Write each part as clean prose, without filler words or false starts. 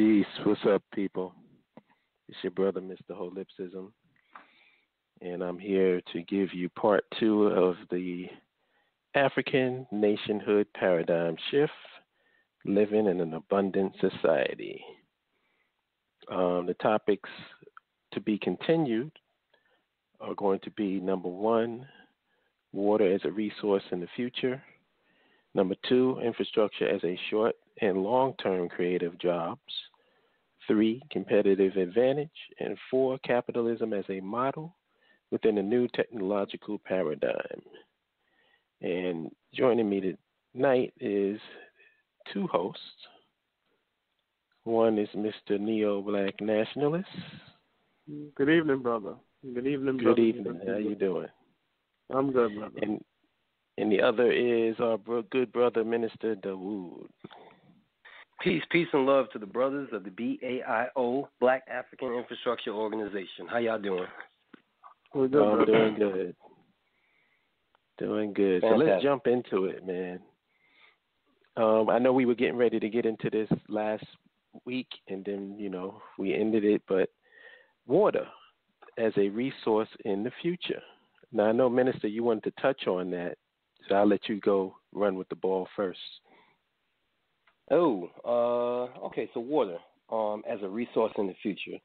Peace. What's up, people? It's your brother, Mr. Holipsism, and I'm here to give you part two of the African nationhood paradigm shift, living in an abundant society. The topics to be continued are going to be number one, water as a resource in the future. Number two, infrastructure as a short and long-term creative jobs. 3, competitive advantage. And 4, capitalism as a model within a new technological paradigm. And joining me tonight is two hosts. One is Mr. Neo-Black Nationalist. Good evening, brother. Good evening, brother. Good evening. How you doing? I'm good, brother. And the other is our good brother, Minister Dawood. Peace, peace, and love to the brothers of the BAIO, Black African Infrastructure Organization. How y'all doing? We're good, I'm brother. doing good. Doing good. Fantastic. So let's jump into it, man. I know we were getting ready to get into this last week, and then, we ended it, but water as a resource in the future. Now, I know, Minister, you wanted to touch on that, so I'll let you go run with the ball first. Okay, so water as a resource in the future.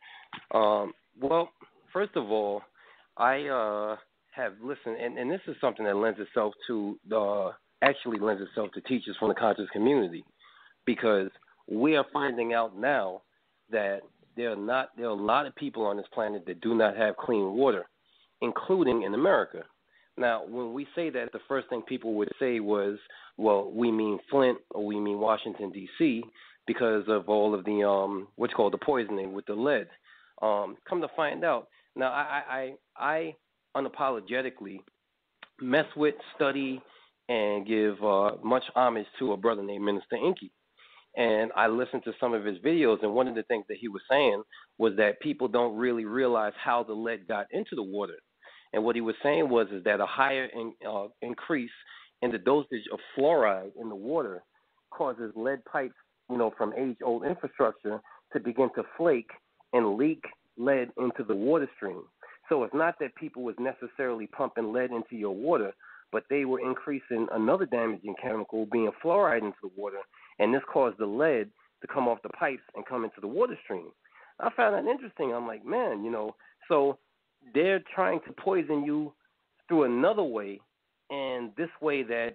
Well, first of all, I have listened, and this is something that lends itself to teachers from the conscious community, because we are finding out now that there are a lot of people on this planet that do not have clean water, including in America. Now, when we say that, the first thing people would say was, well, we mean Flint or we mean Washington, D.C., because of all of the, the poisoning with the lead. Come to find out, now I unapologetically mess with, study, and give much homage to a brother named Minister Inky. And I listened to some of his videos, and one of the things that he was saying was that people don't really realize how the lead got into the water. And what he was saying is that a higher increase in the dosage of fluoride in the water causes lead pipes, from age-old infrastructure to begin to flake and leak lead into the water stream. So it's not that people was necessarily pumping lead into your water, but they were increasing another damaging chemical, being fluoride, into the water, and this caused the lead to come off the pipes and come into the water stream. I found that interesting. I'm like, man, so they're trying to poison you through another way, and this way that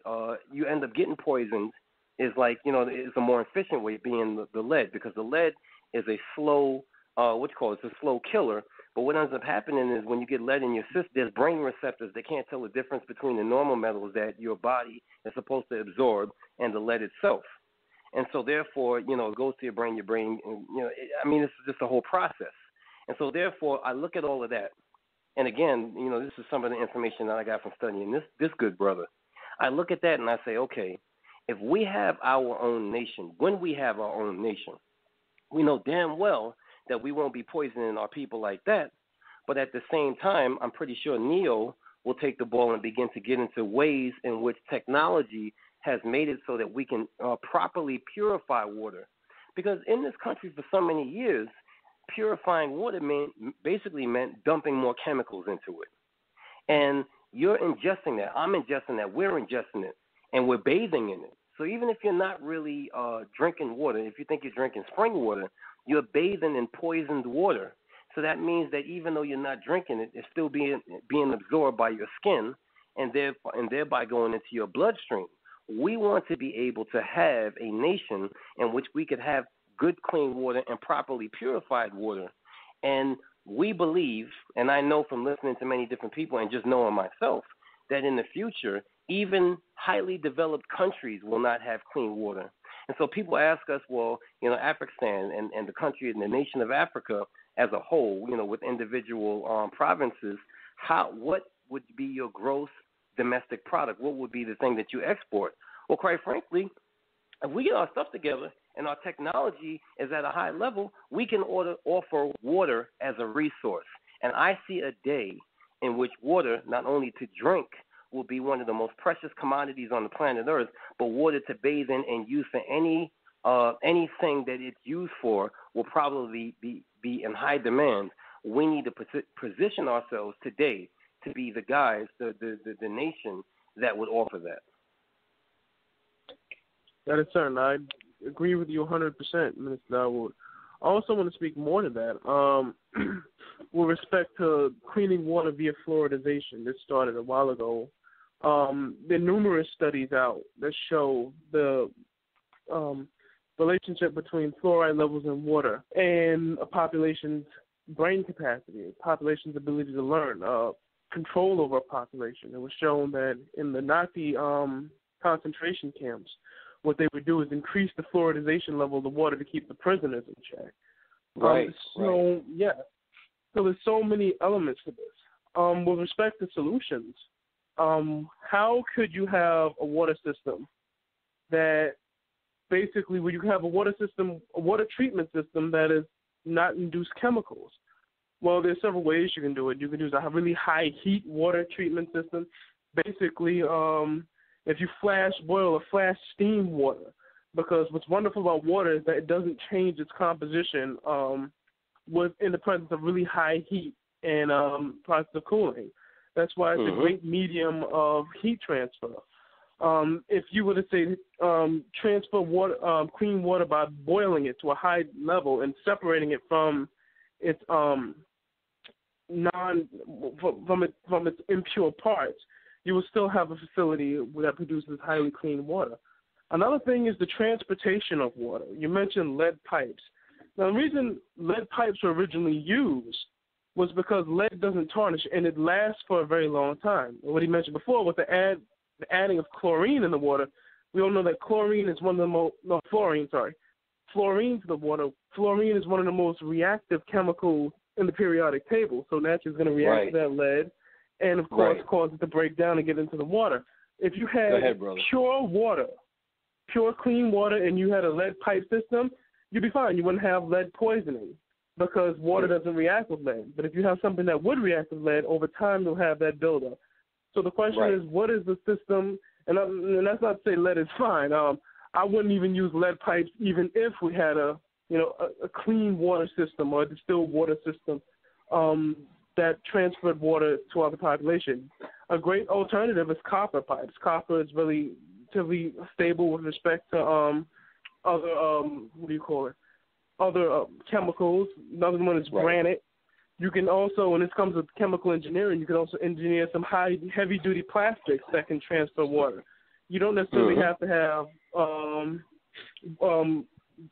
you end up getting poisoned is is a more efficient way, being the lead, because the lead is a slow, it's a slow killer. But what ends up happening is when you get lead in your system, there's brain receptors that can't tell the difference between the normal metals that your body is supposed to absorb and the lead itself. And so therefore, it goes to your brain, it's just a whole process. And so therefore, I look at all of that. And again, this is some of the information that I got from studying this good brother. I look at that and I say, okay, if we have our own nation, when we have our own nation, we know damn well that we won't be poisoning our people like that. But at the same time, I'm pretty sure Neo will take the ball and begin to get into ways in which technology has made it so that we can properly purify water. Because in this country for so many years, purifying water basically meant dumping more chemicals into it. And you're ingesting that. I'm ingesting that. We're ingesting it. And we're bathing in it. So even if you're not really drinking water, if you think you're drinking spring water, you're bathing in poisoned water. So that means that even though you're not drinking it, it's still being absorbed by your skin and thereby going into your bloodstream. We want to be able to have a nation in which we could have good, clean water and properly purified water. And we believe, and I know from listening to many different people and just knowing myself, that in the future, even highly developed countries will not have clean water. And so people ask us, well, Afrikan and the country and the nation of Africa as a whole, with individual provinces, what would be your gross domestic product? What would be the thing that you export? Well, quite frankly, if we get our stuff together and our technology is at a high level, we can offer water as a resource. And I see a day in which water, not only to drink, will be one of the most precious commodities on the planet Earth, but water to bathe in and use for any anything that it's used for will probably be in high demand. We need to position ourselves today to be the guys, the nation that would offer that. That is certain. I agree with you 100%, Minister Darwood. I also want to speak more to that. With respect to cleaning water via fluoridization, this started a while ago. There are numerous studies out that show the relationship between fluoride levels in water and a population's brain capacity, a population's ability to learn, control over a population. It was shown that in the Nazi concentration camps, what they would do is increase the fluoridization level of the water to keep the prisoners in check. Right. Yeah. So there's so many elements to this. With respect to solutions, how could you have a water system that basically, where you have a water treatment system that is not induce chemicals? Well, there's several ways you can do it. You can use a really high heat water treatment system. Basically, if you flash boil or flash steam water, because what's wonderful about water is that it doesn't change its composition in the presence of really high heat and process of cooling. That's why it's a great medium of heat transfer. If you were to say transfer water, clean water by boiling it to a high level and separating it from its from its impure parts, you will still have a facility that produces highly clean water. Another thing is the transportation of water. You mentioned lead pipes. Now, the reason lead pipes were originally used was because lead doesn't tarnish and it lasts for a very long time. And what he mentioned before was the adding of chlorine in the water. We all know that chlorine is one of the fluorine to the water. Fluorine is one of the most reactive chemicals in the periodic table. So naturally it's going to react to that lead and, of course, cause it to break down and get into the water. If you had pure water, pure clean water, and you had a lead pipe system, you'd be fine. You wouldn't have lead poisoning because water doesn't react with lead. But if you have something that would react with lead, over time you'll have that buildup. So the question is, what is the system? And that's not to say lead is fine. I wouldn't even use lead pipes even if we had a clean water system or a distilled water system that transferred water to our population. A great alternative is copper pipes. Copper is relatively stable with respect to other chemicals. Another one is granite. You can also, when it comes to chemical engineering, you can also engineer some heavy-duty plastics that can transfer water. You don't necessarily have to have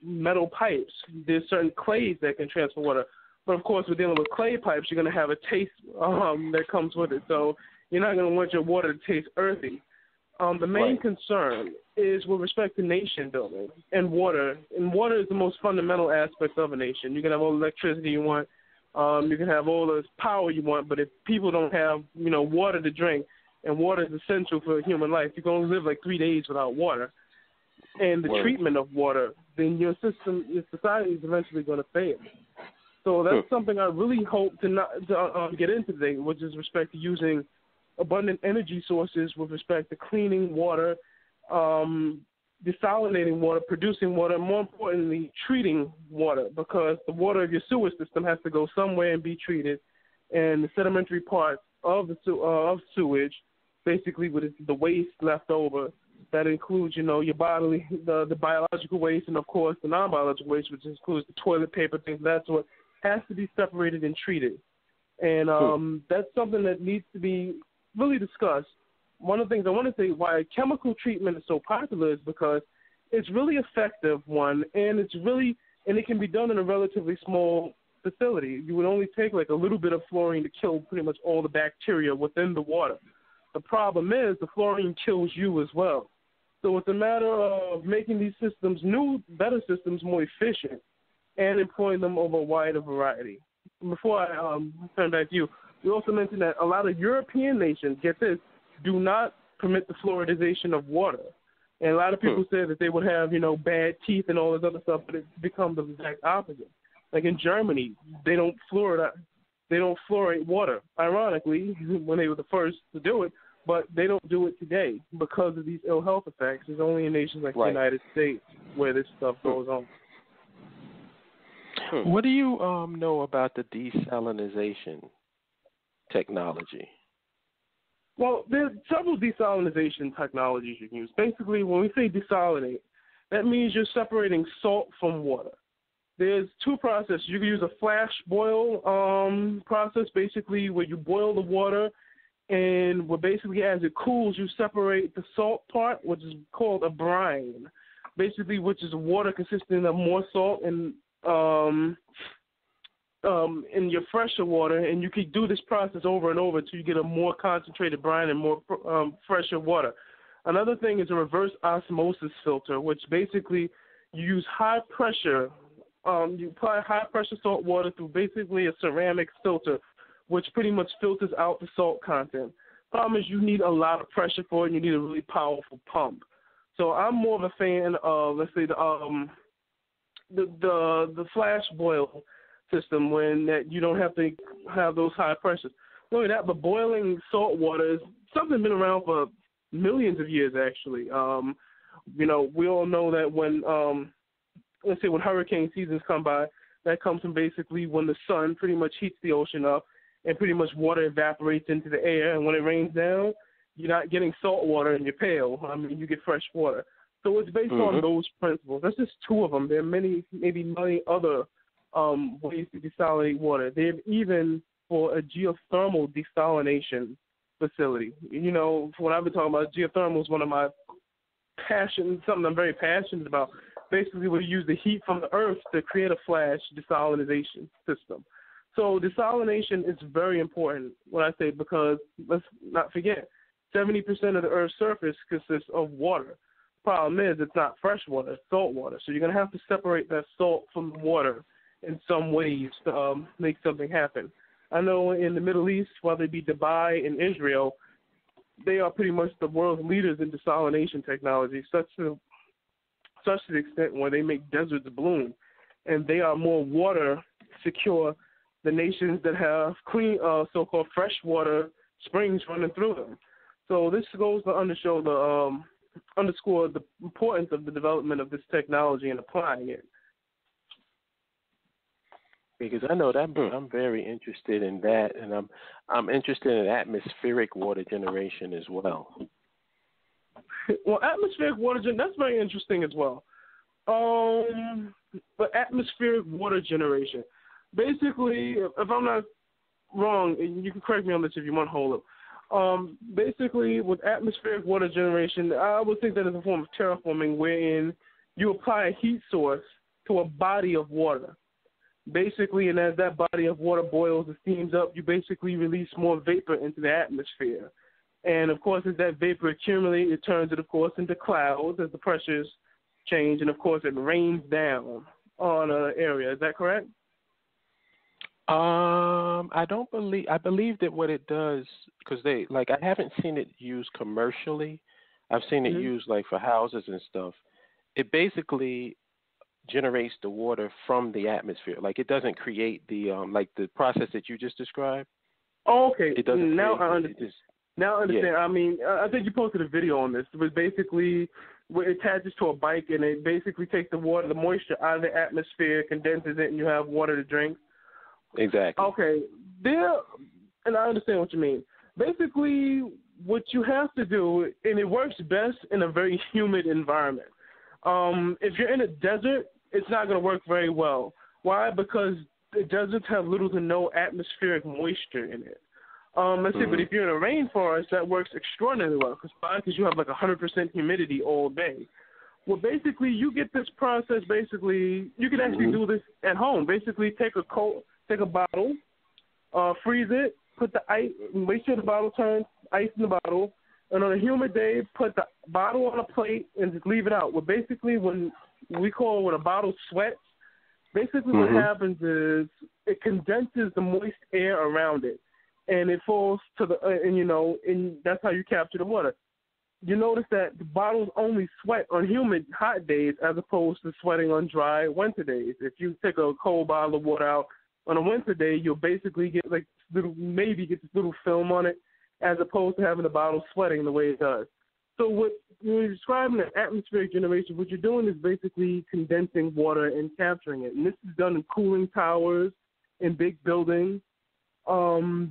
metal pipes. There's certain clays that can transfer water. But, of course, we're dealing with clay pipes. You're going to have a taste that comes with it. So you're not going to want your water to taste earthy. The main concern is with respect to nation building and water. And water is the most fundamental aspect of a nation. You can have all the electricity you want. You can have all the power you want, but if people don't have, water to drink, and water is essential for human life, you can only live like 3 days without water. And the treatment of water, then your society is eventually going to fail. So that's something I really hope to get into today, which is respect to using abundant energy sources with respect to cleaning water, desalinating water, producing water, and more importantly, treating water, because the water of your sewer system has to go somewhere and be treated, and the sedimentary parts of sewage, basically with the waste left over, that includes, your bodily, the biological waste, and of course the non-biological waste, which includes the toilet paper, things of that sort, has to be separated and treated. And that's something that needs to be really discussed. One of the things I want to say why chemical treatment is so popular is because it's really effective, and it can be done in a relatively small facility. You would only take like a little bit of fluorine to kill pretty much all the bacteria within the water. The problem is the fluorine kills you as well. So it's a matter of making these systems better systems, more efficient, and employing them over a wider variety. Before I turn back to you, we also mentioned that a lot of European nations, get this, do not permit the fluoridization of water. And a lot of people say that they would have, bad teeth and all this other stuff, but it becomes the exact opposite. Like in Germany, they don't fluoride water, ironically, when they were the first to do it, but they don't do it today because of these ill health effects. It's only in nations like the United States where this stuff goes on. What do you know about the desalination technology? Well, there's several desalination technologies you can use. Basically, when we say desalinate, that means you're separating salt from water. There's two processes. You can use a flash boil process, basically, where you boil the water, and where basically as it cools, you separate the salt part, which is called a brine, basically, which is water consisting of more salt and in your fresher water, and you can do this process over and over until you get a more concentrated brine and more fresher water. Another thing is a reverse osmosis filter, which basically you use high pressure. You apply high pressure salt water through basically a ceramic filter, which pretty much filters out the salt content. Problem is you need a lot of pressure for it, and you need a really powerful pump. So I'm more of a fan of, let's say, the flash boil system, when that you don't have to have those high pressures. Not only that, but boiling salt water is something that's been around for millions of years, actually. We all know that when, let's say, when hurricane seasons come by, that comes from basically when the sun pretty much heats the ocean up and pretty much water evaporates into the air, and when it rains down, you're not getting salt water in your pail. You get fresh water. So it's based on those principles. That's just two of them. There are maybe many other ways to desalinate water. They have even for a geothermal desalination facility. What I've been talking about, geothermal is one of my passions, something I'm very passionate about. Basically, we use the heat from the earth to create a flash desalination system. So desalination is very important, when I say, because let's not forget, 70% of the earth's surface consists of water. Problem is, it's not fresh water, it's salt water. So you're going to have to separate that salt from the water in some ways to make something happen. I know in the Middle East, whether it be Dubai and Israel, they are pretty much the world's leaders in desalination technology, such to the extent where they make deserts bloom, and they are more water secure than nations that have clean, so-called freshwater springs running through them. So this goes to underscore the importance of the development of this technology and applying it. Because I know that I'm very interested in that, and I'm interested in atmospheric water generation as well. Well, atmospheric water generation, that's very interesting as well. But atmospheric water generation, basically, if I'm not wrong, and you can correct me on this if you want to hold up. Basically, with atmospheric water generation, I would think that is a form of terraforming, wherein you apply a heat source to a body of water. Basically, and as that body of water boils and steams up, you basically release more vapor into the atmosphere. And, of course, as that vapor accumulates, it turns it, of course, into clouds as the pressures change. And, of course, it rains down on an area. Is that correct? I believe that what it does, because I haven't seen it used commercially. I've seen it used, for houses and stuff. It basically generates the water from the atmosphere. It doesn't create the the process that you just described. Oh, okay. It doesn't. Now I understand. Now I understand. Yeah. I think you posted a video on this. It was basically where it attaches to a bike, and it basically takes the moisture out of the atmosphere, condenses it, and you have water to drink. Exactly. Okay. And I understand what you mean. Basically, what you have to do, and it works best in a very humid environment. If you're in a desert, it's not going to work very well. Why? Because the deserts have little to no atmospheric moisture in it. Let's say, but if you're in a rainforest, that works extraordinarily well. Because you have 100% humidity all day. Well, basically, you get this process. Basically, you can actually do this at home. Basically, take a bottle, freeze it, put the ice, make sure the bottle turns, ice in the bottle, and on a humid day, put the bottle on a plate and just leave it out. Well, basically, when a bottle sweats, basically what happens is it condenses the moist air around it, and it falls to and that's how you capture the water. You notice that the bottles only sweat on humid, hot days as opposed to sweating on dry winter days. If you take a cold bottle of water out on a winter day, you'll basically get this little film on it, as opposed to having the bottle sweating the way it does. So what you're describing an atmospheric generation, what you're doing is basically condensing water and capturing it. And this is done in cooling towers, in big buildings.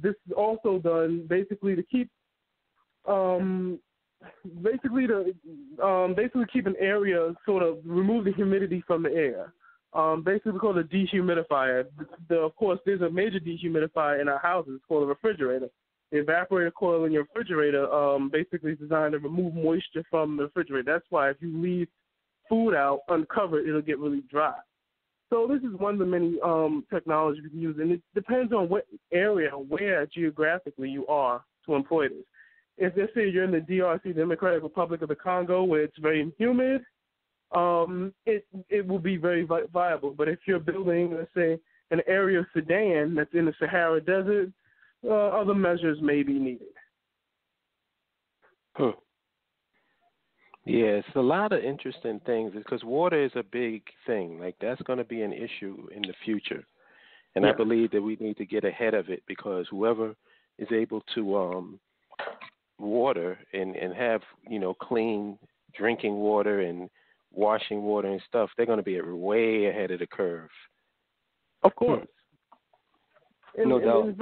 This is also done basically to keep basically keep an area, sort of remove the humidity from the air. Basically we call it a dehumidifier. Of course, there's a major dehumidifier in our houses. It's called a refrigerator. The evaporator coil in your refrigerator basically is designed to remove moisture from the refrigerator. That's why if you leave food out uncovered, it'll get really dry. So this is one of the many technologies we can use, and it depends on what area, where geographically you are to employ this. If let's say you're in the DRC, Democratic Republic of the Congo, where it's very humid, it will be very viable. But if you're building, let's say, an area of Sudan that's in the Sahara Desert, other measures may be needed. Yeah, it's a lot of interesting things because water is a big thing. Like that's going to be an issue in the future, and I believe that we need to get ahead of it because whoever is able to water and have clean drinking water and washing water and stuff, they're going to be way ahead of the curve. Of course. No doubt.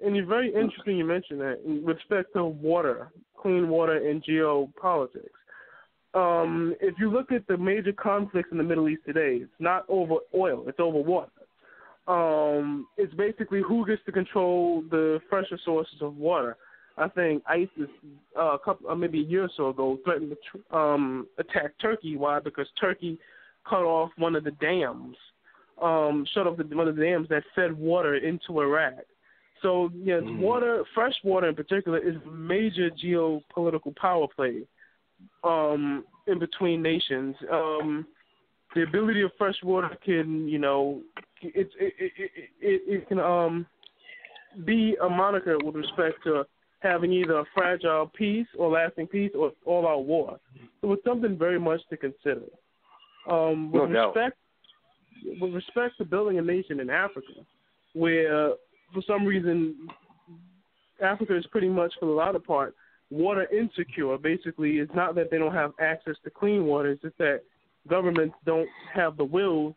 And it's very interesting you mentioned that in respect to water, clean water, and geopolitics. If you look at the major conflicts in the Middle East today, it's not over oil, it's over water. It's basically who gets to control the fresher sources of water. I think ISIS, maybe a year or so ago, threatened to attack Turkey. Why? Because Turkey cut off one of the dams, shut off one of the dams that fed water into Iraq. So, yes, water, fresh water in particular, is a major geopolitical power play in between nations. The ability of fresh water can, it can be a moniker with respect to having either a fragile peace or lasting peace or all-out war. So it's something very much to consider. With respect to building a nation in Africa, where for some reason Africa is pretty much, for the latter part, water insecure. Basically, it's not that they don't have access to clean water, it's just that governments don't have the will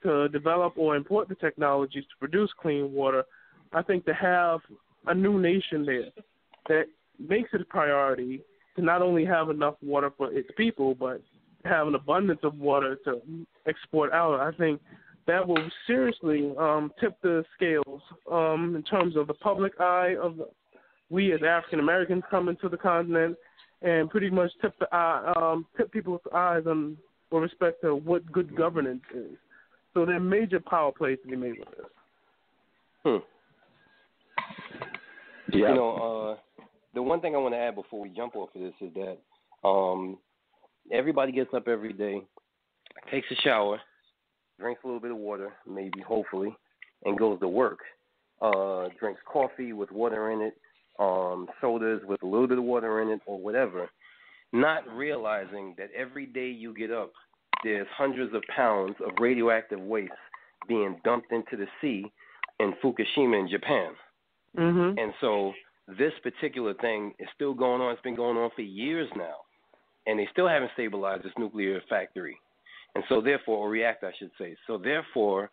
to develop or import the technologies to produce clean water. I think to have a new nation there that makes it a priority to not only have enough water for its people, but have an abundance of water to export out, I think that will seriously tip the scales in terms of the public eye of we as African Americans coming to the continent, and pretty much tip people's eyes on with respect to what good governance is. So there are major power plays to be made with this. Yeah. The one thing I want to add before we jump off of this is that everybody gets up every day, takes a shower, drinks a little bit of water, maybe, hopefully, and goes to work. Drinks coffee with water in it, sodas with a little bit of water in it, or whatever, not realizing that every day you get up, there's hundreds of pounds of radioactive waste being dumped into the sea in Fukushima in Japan. Mm-hmm. And so this particular thing is still going on. It's been going on for years now, and they still haven't stabilized this nuclear factory. And so therefore, or reactor, I should say. So therefore,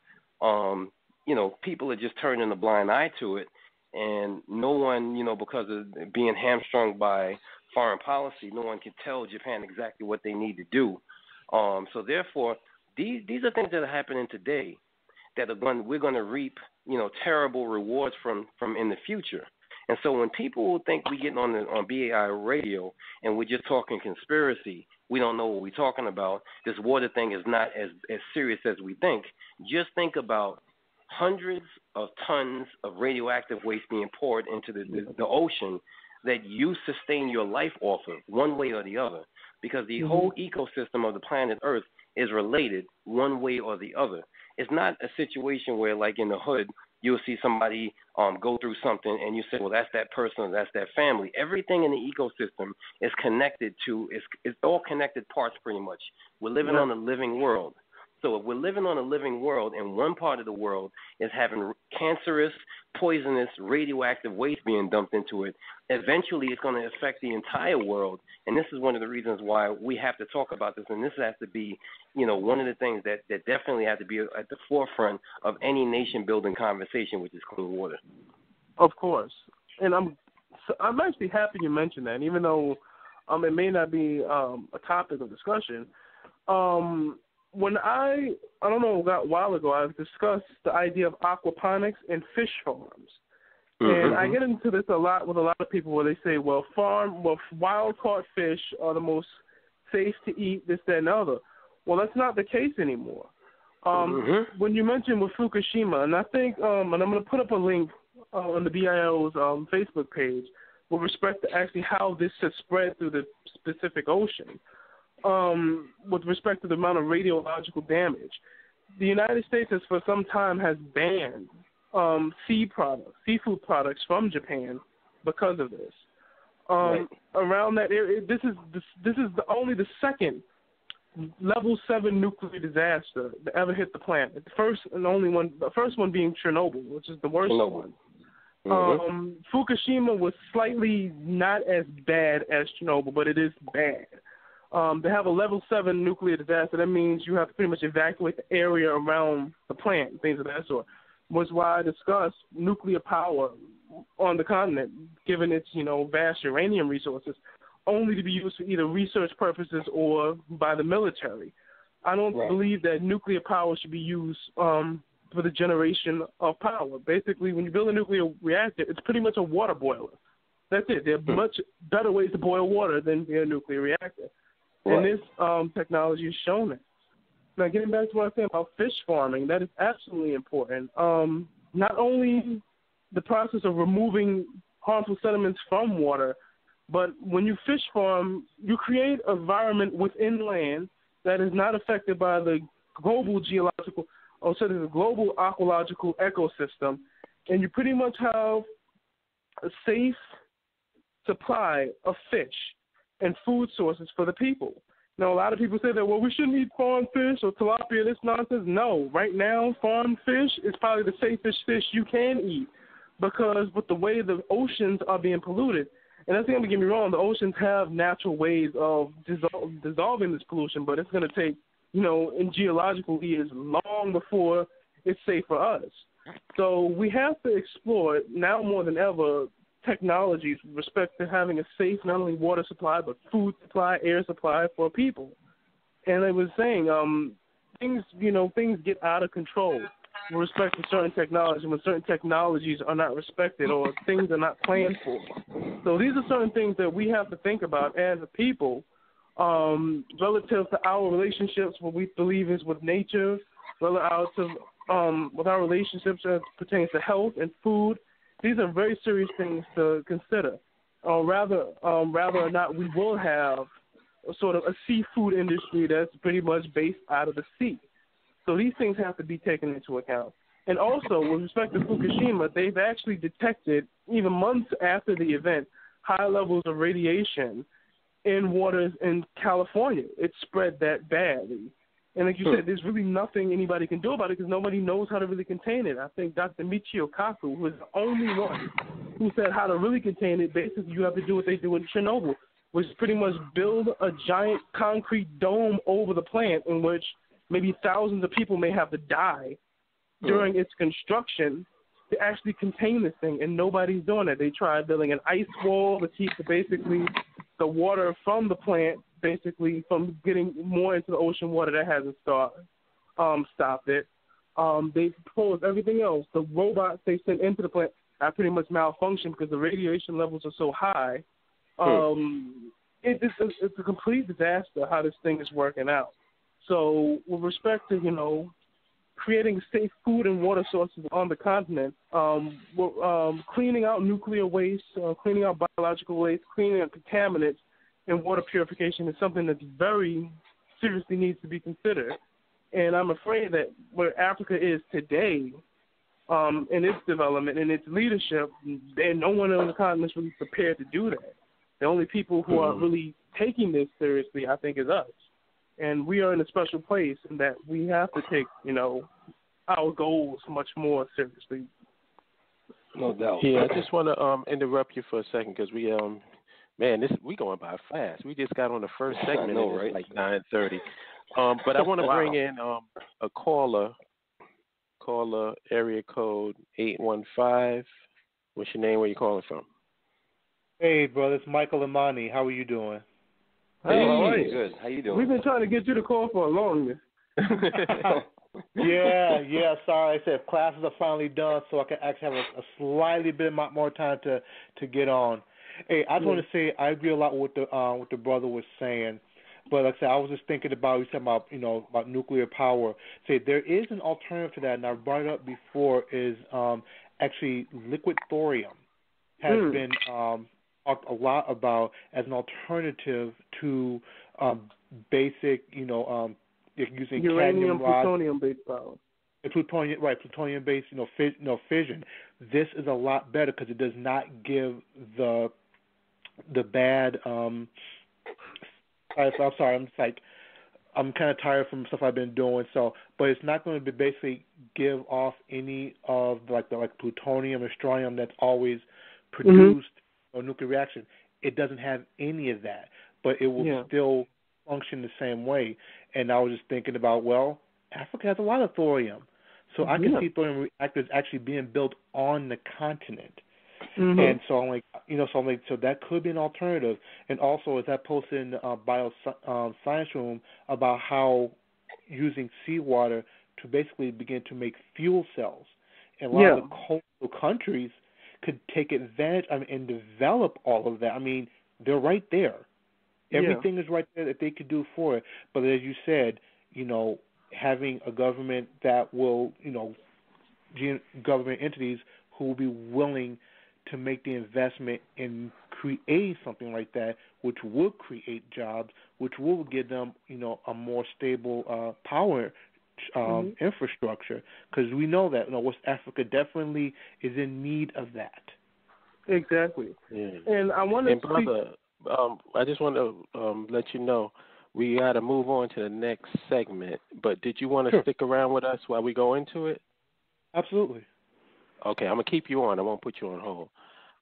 people are just turning a blind eye to it, and no one, because of being hamstrung by foreign policy, no one can tell Japan exactly what they need to do. So therefore, these are things that are happening today that we're going to reap, terrible rewards from in the future. And so when people think we're getting on BAI radio and we're just talking conspiracy, we don't know what we're talking about, this water thing is not as serious as we think. Just think about hundreds of tons of radioactive waste being poured into the ocean that you sustain your life off of, one way or the other, because the whole ecosystem of the planet Earth is related one way or the other. It's not a situation where, like in the hood, you'll see somebody go through something and you say, well, that's that person or that's that family. Everything in the ecosystem is connected to, it's all connected parts pretty much. We're living on a living world. So if we're living on a living world and one part of the world is having cancerous, poisonous, radioactive waste being dumped into it, eventually it's going to affect the entire world. And this is one of the reasons why we have to talk about this. And this has to be, one of the things that definitely have to be at the forefront of any nation-building conversation, which is clean water. Of course. And I'm actually happy you mentioned that, even though it may not be a topic of discussion. When I don't know, a while ago, I discussed the idea of aquaponics and fish farms. And I get into this a lot with a lot of people where they say, well, wild-caught fish are the most safe to eat, this, that, and the other. Well, that's not the case anymore. When you mentioned with Fukushima, and I think, and I'm going to put up a link on the BIO's Facebook page with respect to actually how this has spread through the Pacific Ocean, with respect to the amount of radiological damage. The United States has for some time has banned seafood products from Japan because of this. Around that area, this is only the second level 7 nuclear disaster that ever hit the planet. The first one being Chernobyl, which is the worst one. Fukushima was slightly not as bad as Chernobyl, but it is bad. To have a level 7 nuclear disaster, that means you have to pretty much evacuate the area around the plant, things of that sort. Was why I discussed nuclear power on the continent, given its, vast uranium resources, only to be used for either research purposes or by the military. I don't believe that nuclear power should be used for the generation of power. Basically, when you build a nuclear reactor, it's pretty much a water boiler. That's it. There are much better ways to boil water than a nuclear reactor. And this technology has shown that. Now, getting back to what I said about fish farming, that is absolutely important. Not only the process of removing harmful sediments from water, but when you fish farm, you create an environment within land that is not affected by the global the global ecological ecosystem, and you pretty much have a safe supply of fish and food sources for the people. Now, a lot of people say that, well, we shouldn't eat farmed fish or tilapia, this nonsense. No, right now, farmed fish is probably the safest fish you can eat because with the way the oceans are being polluted, and that's going to get me wrong, the oceans have natural ways of dissolving this pollution, but it's going to take, in geological years, long before it's safe for us. So we have to explore, now more than ever, technologies with respect to having a safe, not only water supply, but food supply, air supply for people. And I was saying, things get out of control with respect to certain technologies when certain technologies are not respected or things are not planned for. So these are certain things that we have to think about as a people relative to our relationships, what we believe is with nature, relative with our relationships as pertains to health and food. These are very serious things to consider. Rather or not, we will have a sort of a seafood industry that's pretty much based out of the sea. So these things have to be taken into account. And also, with respect to Fukushima, they've actually detected, even months after the event, high levels of radiation in waters in California. It spread that badly. And like you said, there's really nothing anybody can do about it because nobody knows how to really contain it. I think Dr. Michio Kaku was the only one who said how to really contain it. Basically, you have to do what they do in Chernobyl, which is pretty much build a giant concrete dome over the plant in which maybe thousands of people may have to die during its construction to actually contain this thing, and nobody's doing it. They tried building an ice wall to keep basically the water from the plant basically from getting more into the ocean water. That hasn't stopped it. They proposed everything else. The robots they sent into the plant have pretty much malfunctioned because the radiation levels are so high. It's a complete disaster how this thing is working out. So with respect to, creating safe food and water sources on the continent, cleaning out nuclear waste, cleaning out biological waste, cleaning out contaminants, and water purification is something that very seriously needs to be considered. And I'm afraid that where Africa is today in its development and its leadership, and no one on the continent is really prepared to do that. The only people who are really taking this seriously, I think, is us. and we are in a special place in that we have to take, our goals much more seriously. No doubt. Yeah, I just want to interrupt you for a second because we we going by fast. We just got on the first segment. Know, and right? It's like 9:30. But I want to bring in a caller area code 815. What's your name? Where you calling from? Hey, brother, it's Michael Amani. How are you doing? Hey, good. How you doing? We've been trying to get you to call for a long time. Yeah. Sorry, I said classes are finally done, so I can actually have a slightly bit more time to get on. Hey, I just want to say I agree a lot with what the brother was saying, but like I said, I was just thinking about you said about nuclear power. Say there is an alternative to that, and I brought it up before. Is actually liquid thorium has been talked a lot about as an alternative to basic, using uranium, cadmium, plutonium-based power. Plutonium-based, fission. This is a lot better because it does not give the bad. I'm sorry. I'm kind of tired from stuff I've been doing. But it's not going to basically give off any of the plutonium or strontium that's always produced or nuclear reaction. It doesn't have any of that, but it will still function the same way. And I was just thinking about, Africa has a lot of thorium, so I can see thorium reactors actually being built on the continent. And so I'm like, so that could be an alternative. And also, as I posted in the bioscience room about how using seawater to basically begin to make fuel cells, and a lot of the coastal countries could take advantage and develop all of that. I mean, they're right there. Everything is right there that they could do for it. But as you said, having a government that will, government entities who will be willing to make the investment in creating something like that, which will create jobs, which will give them, a more stable power infrastructure. Because we know that West Africa definitely is in need of that. Exactly. Yeah. And I want to brother, I just want to let you know we got to move on to the next segment. But did you want to stick around with us while we go into it? Absolutely. Okay, I'm going to keep you on. I won't put you on hold.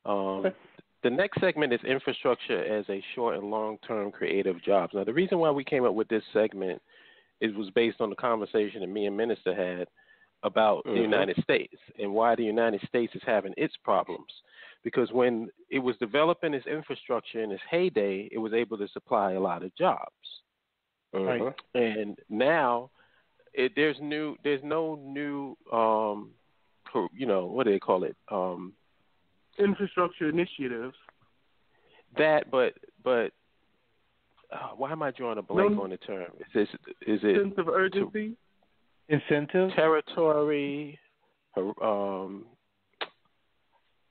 Okay. The next segment is infrastructure as a short and long-term creative jobs. Now, the reason why we came up with this segment was based on the conversation that me and Minister had about the United States and why the United States is having its problems. Because when it was developing its infrastructure in its heyday, it was able to supply a lot of jobs. Right. And now there's no new what do they call it? Infrastructure initiatives. That, but why am I drawing a blank on the term? Is it sense of urgency? Incentive? Territory?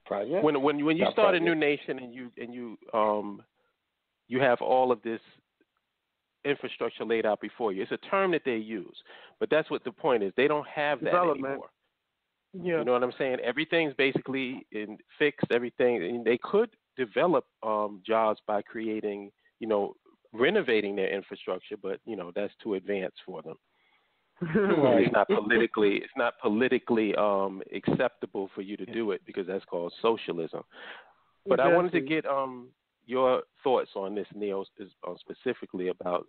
Project? When you start a new nation and you have all of this infrastructure laid out before you, it's a term that they use, but that's what the point is. They don't have that anymore. Yeah. You know what I'm saying? Everything's basically fixed. Everything, and they could develop jobs by creating, renovating their infrastructure, but that's too advanced for them. It's not politically acceptable for you to do it because that's called socialism. But I wanted to get your thoughts on this, Neil, specifically about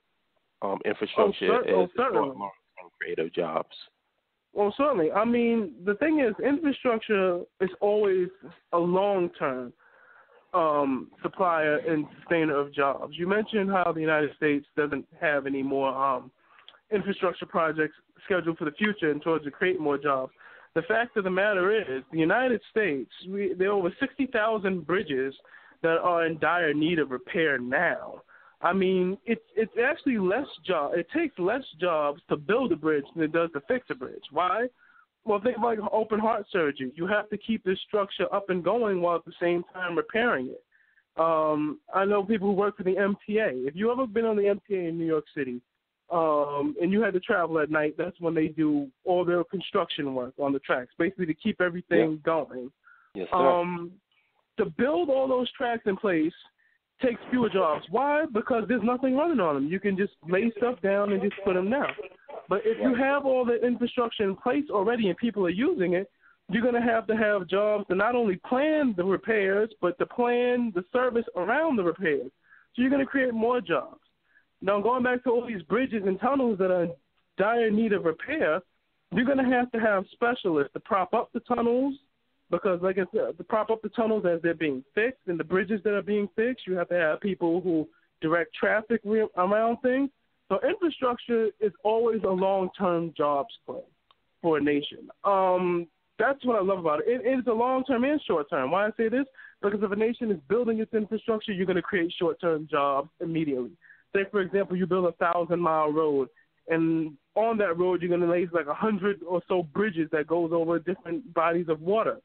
infrastructure as long-term creative jobs. Well, certainly. I mean, the thing is, infrastructure is always a long-term supplier and sustainer of jobs. You mentioned how the United States doesn't have any more infrastructure projects scheduled for the future and towards to create more jobs. The fact of the matter is, the United States, there are over 60,000 bridges that are in dire need of repair now. I mean, it's actually less job. It takes less jobs to build a bridge than it does to fix a bridge. Why? Well, think about open heart surgery. You have to keep this structure up and going while at the same time repairing it. I know people who work for the MTA. If you ever been on the MTA in New York City, and you had to travel at night, that's when they do all their construction work on the tracks, basically to keep everything going. Yes, sir. To build all those tracks in place takes fewer jobs. Why? Because there's nothing running on them. You can just lay stuff down and just put them down. But if you have all the infrastructure in place already and people are using it, you're going to have jobs to not only plan the repairs, but to plan the service around the repairs. So you're going to create more jobs. Now, going back to all these bridges and tunnels that are in dire need of repair, you're going to have specialists to prop up the tunnels, because, like I said, to prop up the tunnels as they're being fixed and the bridges that are being fixed, you have to have people who direct traffic around things. So infrastructure is always a long-term jobs play for a nation. That's what I love about it. It's a long-term and short-term. Why I say this? Because if a nation is building its infrastructure, you're going to create short-term jobs immediately. Say, for example, you build a 1,000-mile road, and on that road you're going to lay like 100 or so bridges that goes over different bodies of water.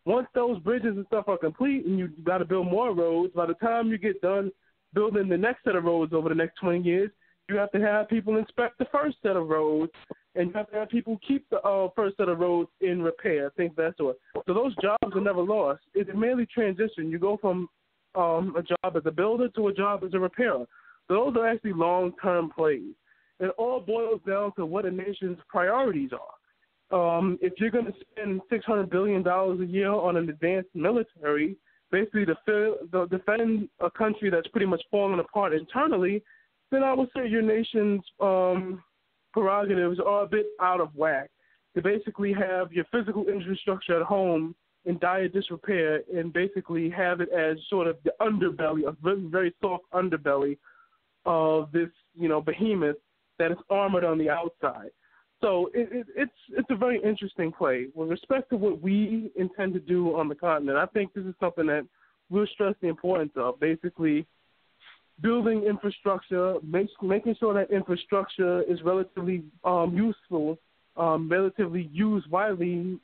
Once those bridges and stuff are complete and you've got to build more roads, by the time you get done building the next set of roads over the next 20 years, you have to have people inspect the first set of roads, and you have to have people keep the first set of roads in repair, things of that sort. So those jobs are never lost. It's merely transition. You go from a job as a builder to a job as a repairer. So those are actually long-term plays. It all boils down to what a nation's priorities are. If you're going to spend $600 billion a year on an advanced military, basically to defend a country that's pretty much falling apart internally, then I would say your nation's prerogatives are a bit out of whack. To basically have your physical infrastructure at home in dire disrepair and basically have it as sort of the underbelly, a very, very soft underbelly of this, behemoth that is armored on the outside. So it's a very interesting play. With respect to what we intend to do on the continent, I think this is something that we'll stress the importance of, basically building infrastructure, making sure that infrastructure is relatively useful, relatively used widely.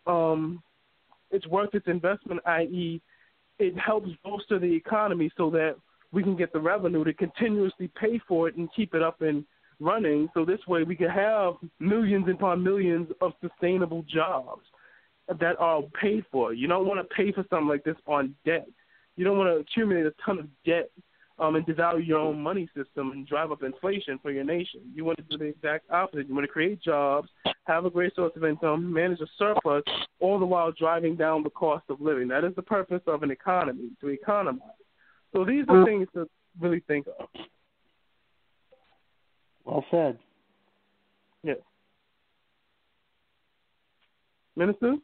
It's worth its investment, i.e., it helps bolster the economy so that we can get the revenue to continuously pay for it and keep it up and running. So this way we can have millions upon millions of sustainable jobs that are paid for. You don't want to pay for something like this on debt. You don't want to accumulate a ton of debt and devalue your own money system and drive up inflation for your nation. You want to do the exact opposite. You want to create jobs, have a great source of income, manage a surplus, all the while driving down the cost of living. That is the purpose of an economy, to economize. So these are things to really think of. Well said. Yes. Minister?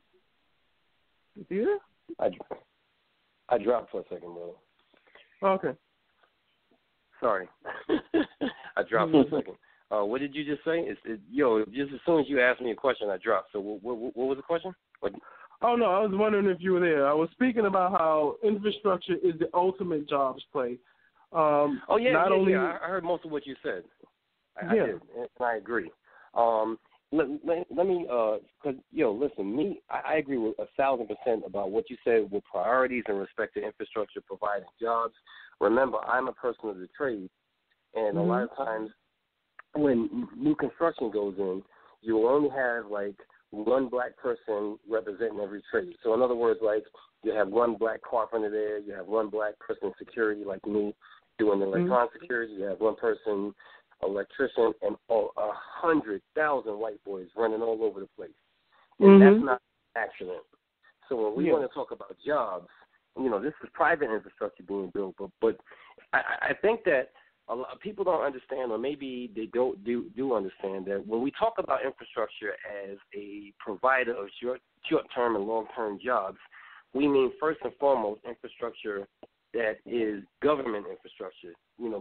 Is he there? I dropped for a second, brother. Okay. Sorry. I dropped for a second. What did you just say? Just as soon as you asked me a question, I dropped. So what was the question? Oh, no, I was wondering if you were there. I was speaking about how infrastructure is the ultimate jobs play. I heard most of what you said. I did, and I agree. Let me, because, listen, I agree with 1,000% about what you said with priorities in respect to infrastructure providing jobs. Remember, I'm a person of the trade, and a lot of times when new construction goes in, you will only have, one black person representing every trade. So, in other words, you have one black carpenter there, you have one black person in security like me doing electronic security, you have one person electrician, and 100,000 white boys running all over the place. And that's not an accident. So when we want to talk about jobs, this is private infrastructure being built, but I think that a lot of people don't understand, or maybe they do understand, that when we talk about infrastructure as a provider of short-term and long-term jobs, we mean first and foremost infrastructure that is government infrastructure,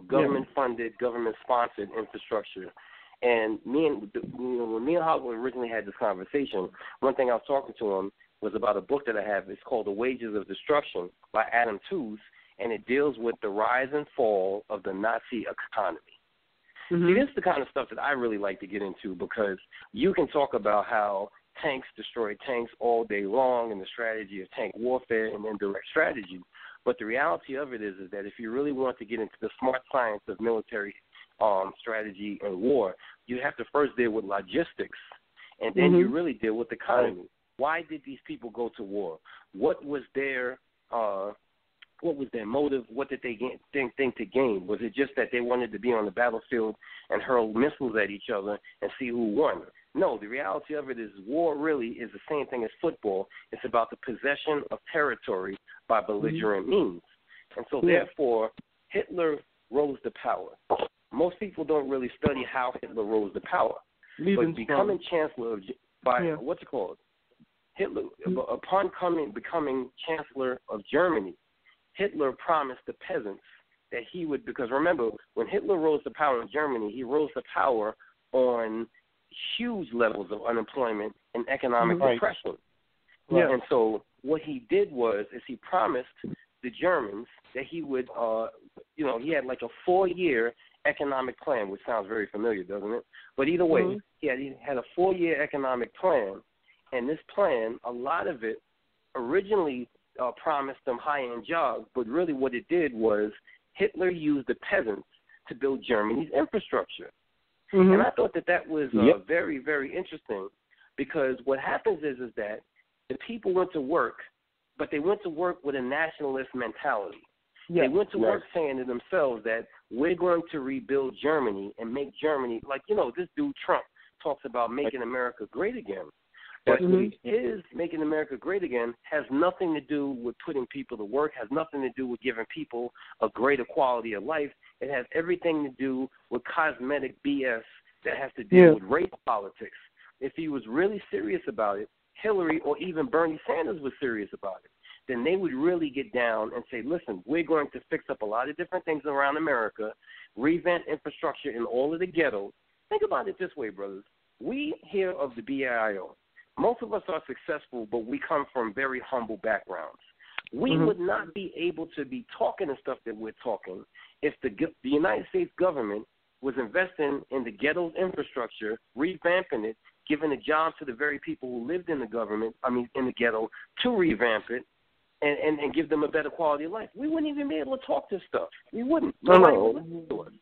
government-funded, government-sponsored infrastructure. And when me and Howard originally had this conversation, one thing I was talking to him was about a book that I have. It's called The Wages of Destruction by Adam Tooze, and it deals with the rise and fall of the Nazi economy. See, this is the kind of stuff that I really like to get into, because you can talk about how tanks destroy tanks all day long and the strategy of tank warfare and indirect strategy. But the reality of it is that if you really want to get into the smart science of military strategy and war, you have to first deal with logistics, and then you really deal with the economy. Why did these people go to war? What was their What was their motive? What did they think to gain? Was it just that they wanted to be on the battlefield and hurl missiles at each other and see who won? No, the reality of it is war really is the same thing as football. It's about the possession of territory by belligerent means. And so, therefore, Hitler rose to power. Most people don't really study how Hitler rose to power. But becoming chancellor what's it called? Hitler, upon becoming chancellor of Germany, Hitler promised the peasants that he would, because remember, when Hitler rose to power in Germany, he rose to power on huge levels of unemployment and economic depression. Yeah. And so what he did was he promised the Germans that he would, he had like a 4-year economic plan, which sounds very familiar, doesn't it? But either way, he had a 4-year economic plan, and this plan, a lot of it originally promised them high-end jobs, but really what it did was Hitler used the peasants to build Germany's infrastructure. And I thought that was very, very interesting, because what happens is that the people went to work, but they went to work with a nationalist mentality. They went to work saying to themselves that we're going to rebuild Germany and make Germany, like, this dude Trump talks about making America great again. But his making America great again has nothing to do with putting people to work, has nothing to do with giving people a greater quality of life. It has everything to do with cosmetic BS that has to do with race politics. If he was really serious about it, Hillary or even Bernie Sanders was serious about it, then they would really get down and say, listen, we're going to fix up a lot of different things around America, revamp infrastructure in all of the ghettos. Think about it this way, brothers. We hear of the BIO. Most of us are successful, but we come from very humble backgrounds. We would not be able to be talking the stuff that we're talking if the United States government was investing in the ghetto's infrastructure, revamping it, giving a job to the very people who lived in the in the ghetto to revamp it and give them a better quality of life. We wouldn't even be able to talk this stuff. We wouldn't. Nobody would listen to us.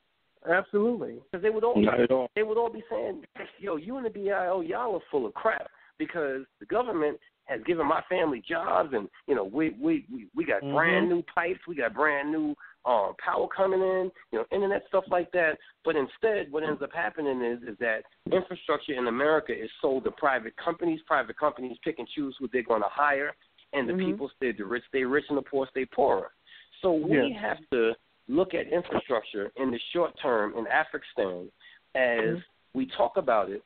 Absolutely. Because they would all be saying, yo, you and the BIO, y'all are full of crap, because the government has given my family jobs, and we got brand new pipes, we got brand new power coming in, internet, stuff like that. But instead, what ends up happening is that infrastructure in America is sold to private companies. Private companies pick and choose who they're going to hire, and the people stay rich, and the poor stay poorer. So we have to look at infrastructure in the short term in African as we talk about it.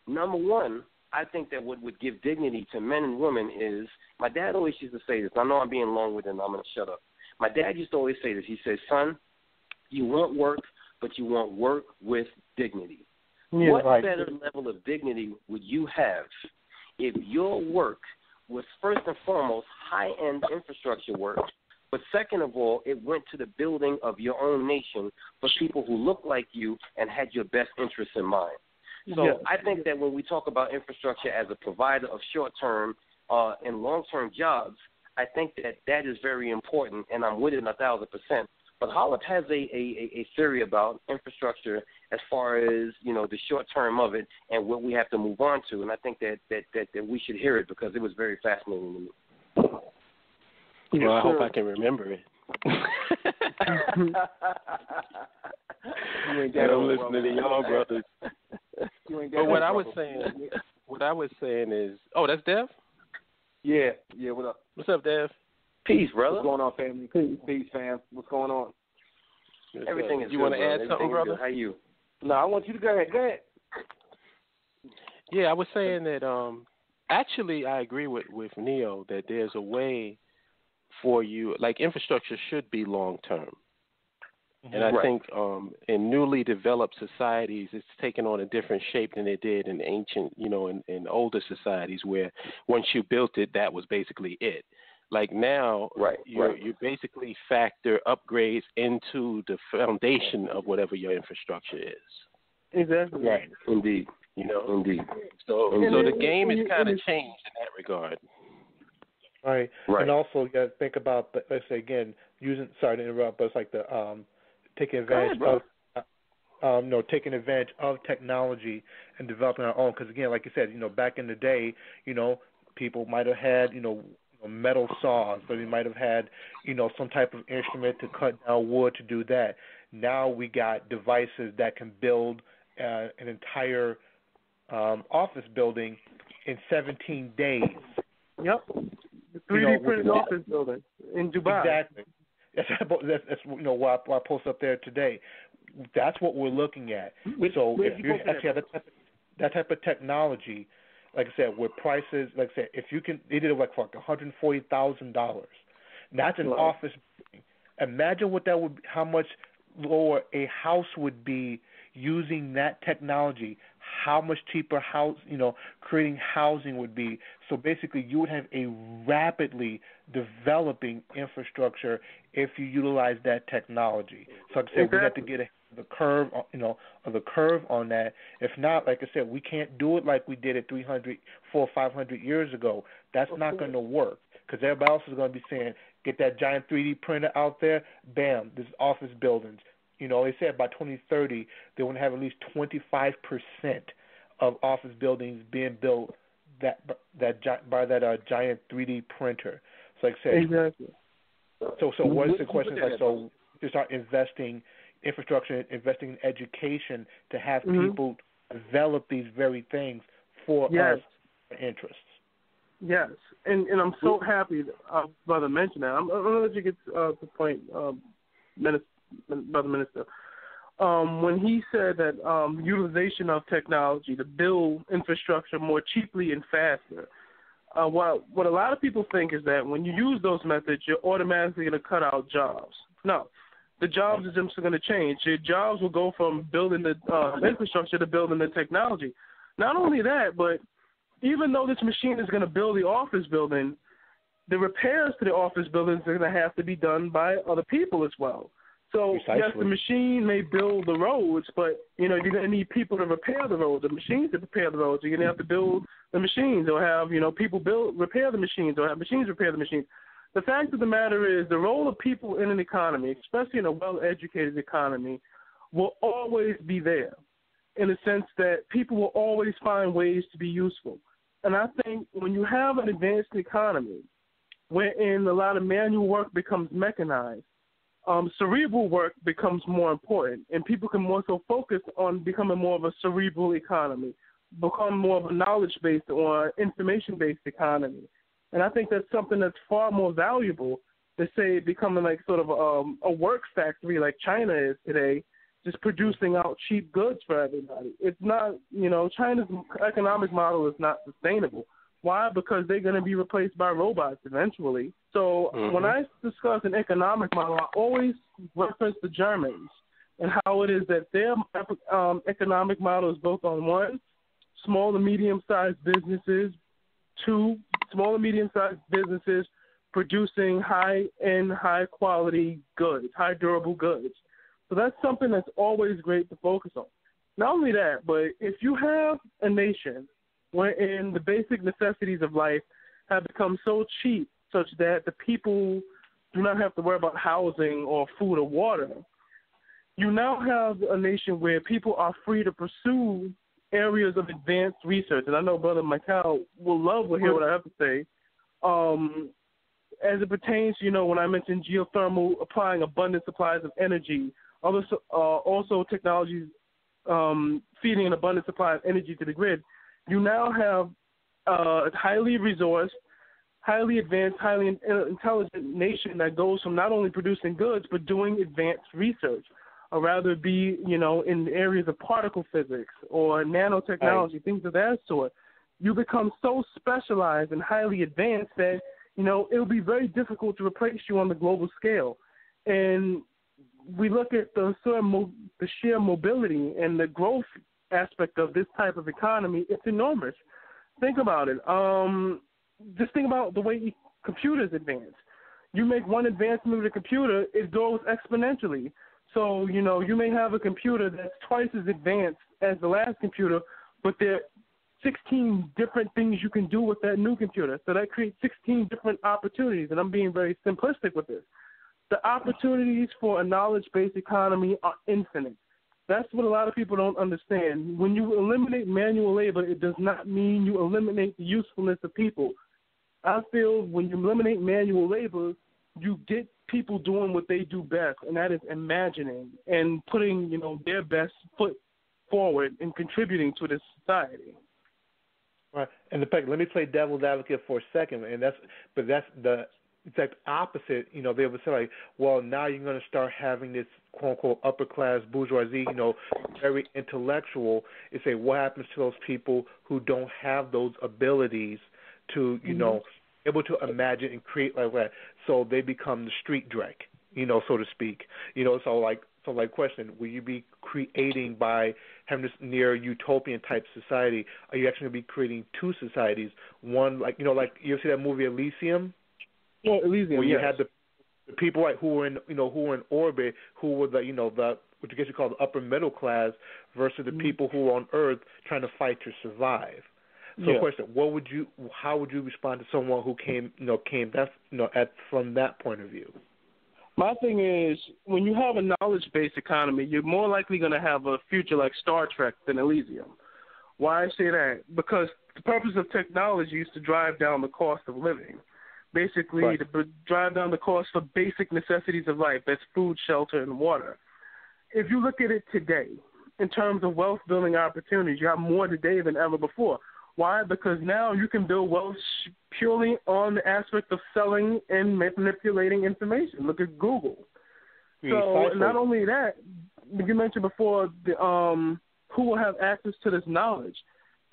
Number one, I think that what would give dignity to men and women is, my dad always used to say this. I know I'm being long-winded and I'm going to shut up. My dad used to always say this. He says, son, you want work, but you want work with dignity. What better level of dignity would you have if your work was first and foremost high-end infrastructure work, but second of all, it went to the building of your own nation for people who look like you and had your best interests in mind? So I think that when we talk about infrastructure as a provider of short-term and long-term jobs, I think that is very important, and I'm with it 1,000%. But Hollip has a theory about infrastructure as far as, the short term of it and what we have to move on to, and I think that we should hear it because it was very fascinating to me. Well, I hope I can remember it. I'm listening to y'all, brothers. But what I was saying is, oh, that's Dev? Yeah, what up? What's up, Dev? Peace, brother. What's going on, family? Peace, fam. What's going on? Everything is you good. Want to add something, brother? How are you? No, I want you to go ahead. Go ahead. Yeah, I was saying that actually I agree with Neo that there's a way for you, like infrastructure should be long-term. And I think in newly developed societies, it's taken on a different shape than it did in ancient, in older societies where once you built it, that was basically it. Like now, you basically factor upgrades into the foundation of whatever your infrastructure is. Exactly. Right. Indeed. Indeed. So the game is kind of changed in that regard. Right. And also you got to think about, let's say again, sorry to interrupt, but it's like the taking advantage taking advantage of technology and developing our own. Because again, like you said, back in the day, people might have had, metal saws, but we might have had, some type of instrument to cut down wood to do that. Now we got devices that can build an entire office building in 17 days. Yep. The 3D printed office building in Dubai. Exactly. That's why I post up there today. That's what we're looking at. So if you actually have that type of technology, like I said, with prices, like I said, if you can, they did it for $140,000. That's an office building. Imagine what that would, how much lower a house would be using that technology. How much cheaper creating housing would be. So basically, you would have a rapidly developing infrastructure if you utilize that technology. So like I said, we have to get the curve, of the curve on that. If not, like I said, we can't do it like we did it 400 or 500 years ago. That's not going to work because everybody else is going to be saying, get that giant 3D printer out there, bam, this is office buildings. They said by 2030 they want to have at least 25% of office buildings being built by that giant 3D printer. So like I said, exactly. So what is the question? So to start investing infrastructure, investing in education to have people develop these very things for us interests. Yes, and I'm so happy that Brother mentioned that. I'm going to let you get to the point, Brother Minister. When he said that utilization of technology to build infrastructure more cheaply and faster, what a lot of people think is that when you use those methods, you're automatically going to cut out jobs. No, the jobs are just going to change. Your jobs will go from building the infrastructure to building the technology. Not only that, but even though this machine is going to build the office building, the repairs to the office buildings are going to have to be done by other people as well. So, Precisely. yes, the machine may build the roads, but, you're going to need people to repair the roads, the machines to repair the roads. You're going to have to build the machines or have, people repair the machines or have machines repair the machines. The fact of the matter is the role of people in an economy, especially in a well-educated economy, will always be there in the sense that people will always find ways to be useful. And I think when you have an advanced economy wherein a lot of manual work becomes mechanized, cerebral work becomes more important, and people can more so focus on becoming more of a cerebral economy, become more of a knowledge-based or information-based economy. And I think that's something that's far more valuable than, say, becoming like sort of a work factory like China is today, just producing out cheap goods for everybody. It's not, China's economic model is not sustainable. Why? Because they're going to be replaced by robots eventually. So when I discuss an economic model, I always reference the Germans and how it is that their economic model is built on, one, small to medium-sized businesses, two, small to medium-sized businesses producing high-end, high-quality goods, high-durable goods. So that's something that's always great to focus on. Not only that, but if you have a nation wherein the basic necessities of life have become so cheap such that the people do not have to worry about housing or food or water, you now have a nation where people are free to pursue areas of advanced research. And I know Brother Michael will love to hear what I have to say. As it pertains, when I mentioned geothermal, applying abundant supplies of energy, also technologies feeding an abundant supply of energy to the grid, you now have a highly resourced, highly advanced, highly intelligent nation that goes from not only producing goods but doing advanced research, or rather be, in the areas of particle physics or nanotechnology, things of that sort. You become so specialized and highly advanced that, it'll be very difficult to replace you on the global scale. And we look at the sheer mobility and the growth aspect of this type of economy. It's enormous. Think about it. Just think about the way computers advance. You make one advancement with a computer, it goes exponentially. So, you may have a computer that's twice as advanced as the last computer, but there are 16 different things you can do with that new computer. So that creates 16 different opportunities, and I'm being very simplistic with this. The opportunities for a knowledge-based economy are infinite. That's what a lot of people don't understand. When you eliminate manual labor, it does not mean you eliminate the usefulness of people. I feel when you eliminate manual labor, you get people doing what they do best, and that is imagining and putting, their best foot forward and contributing to this society. Right. And in fact, let me play devil's advocate for a second, and that's the exact opposite. They would say like, well, now you're going to start having this quote unquote upper class bourgeoisie, very intellectual. You say, what happens to those people who don't have those abilities to, able to imagine and create like that? So they become the street drake, so to speak. So question, will you be creating by having this near utopian type society? Are you actually going to be creating two societies? One, you see that movie Elysium? Yeah, Elysium. Where you yes. had the people who were in, who were in orbit, who were the, what you guess you call the upper middle class, versus the people who were on Earth trying to fight to survive. So, question: how would you respond to someone who came from that point of view? My thing is, when you have a knowledge-based economy, you're more likely going to have a future like Star Trek than Elysium. Why I say that? Because the purpose of technology is to drive down the cost of living. Basically, right. To drive down the cost for basic necessities of life. That's food, shelter, and water. If you look at it today, in terms of wealth-building opportunities, you have more today than ever before. Why? Because now you can build wealth purely on the aspect of selling and manipulating information. Look at Google. So not only that, you mentioned before who will have access to this knowledge.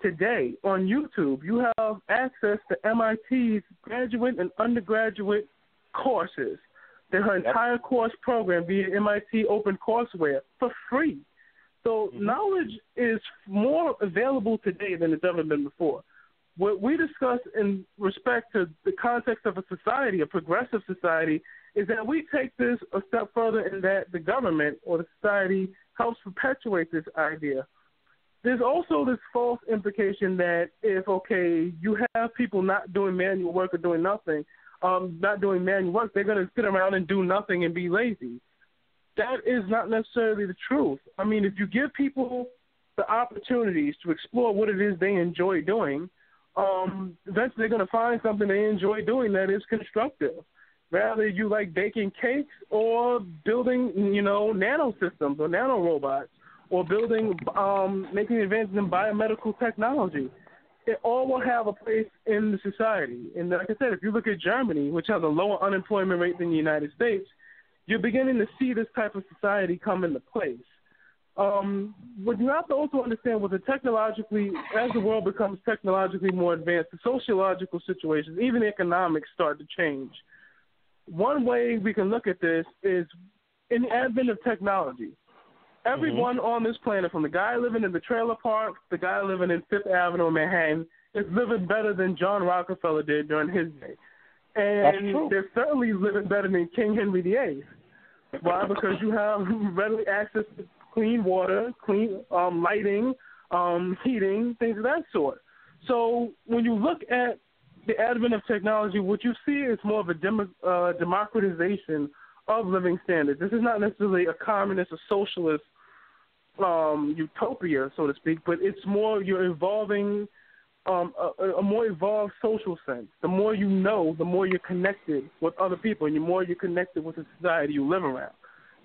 Today on YouTube, you have access to MIT's graduate and undergraduate courses. Their entire course program via MIT OpenCourseWare for free. So knowledge is more available today than it's ever been before. What we discuss in respect to the context of a society, a progressive society, is that we take this a step further in that the government or the society helps perpetuate this idea. There's also this false implication that if, you have people not doing manual work or doing nothing, not doing manual work, they're going to sit around and do nothing and be lazy. That is not necessarily the truth. I mean, if you give people the opportunities to explore what it is they enjoy doing, eventually they're going to find something they enjoy doing that is constructive. Rather you like baking cakes or building, nanosystems or nanorobots or building, making advances in biomedical technology. It all will have a place in the society. And like I said, if you look at Germany, which has a lower unemployment rate than the United States, you're beginning to see this type of society come into place. What you have to also understand was that as the world becomes technologically more advanced, the sociological situations, even economics, start to change. One way we can look at this is in the advent of technology. Everyone on this planet, from the guy living in the trailer park, the guy living in Fifth Avenue in Manhattan, is living better than John Rockefeller did during his day. And they're certainly living better than King Henry VIII. Why? Because you have readily access to clean water, clean lighting, heating, things of that sort. So when you look at the advent of technology, what you see is more of a democratization of living standards. This is not necessarily a communist or socialist utopia, so to speak, but it's more you're evolving a more evolved social sense. The more you know, the more you're connected with other people, and the more you're connected with the society you live around.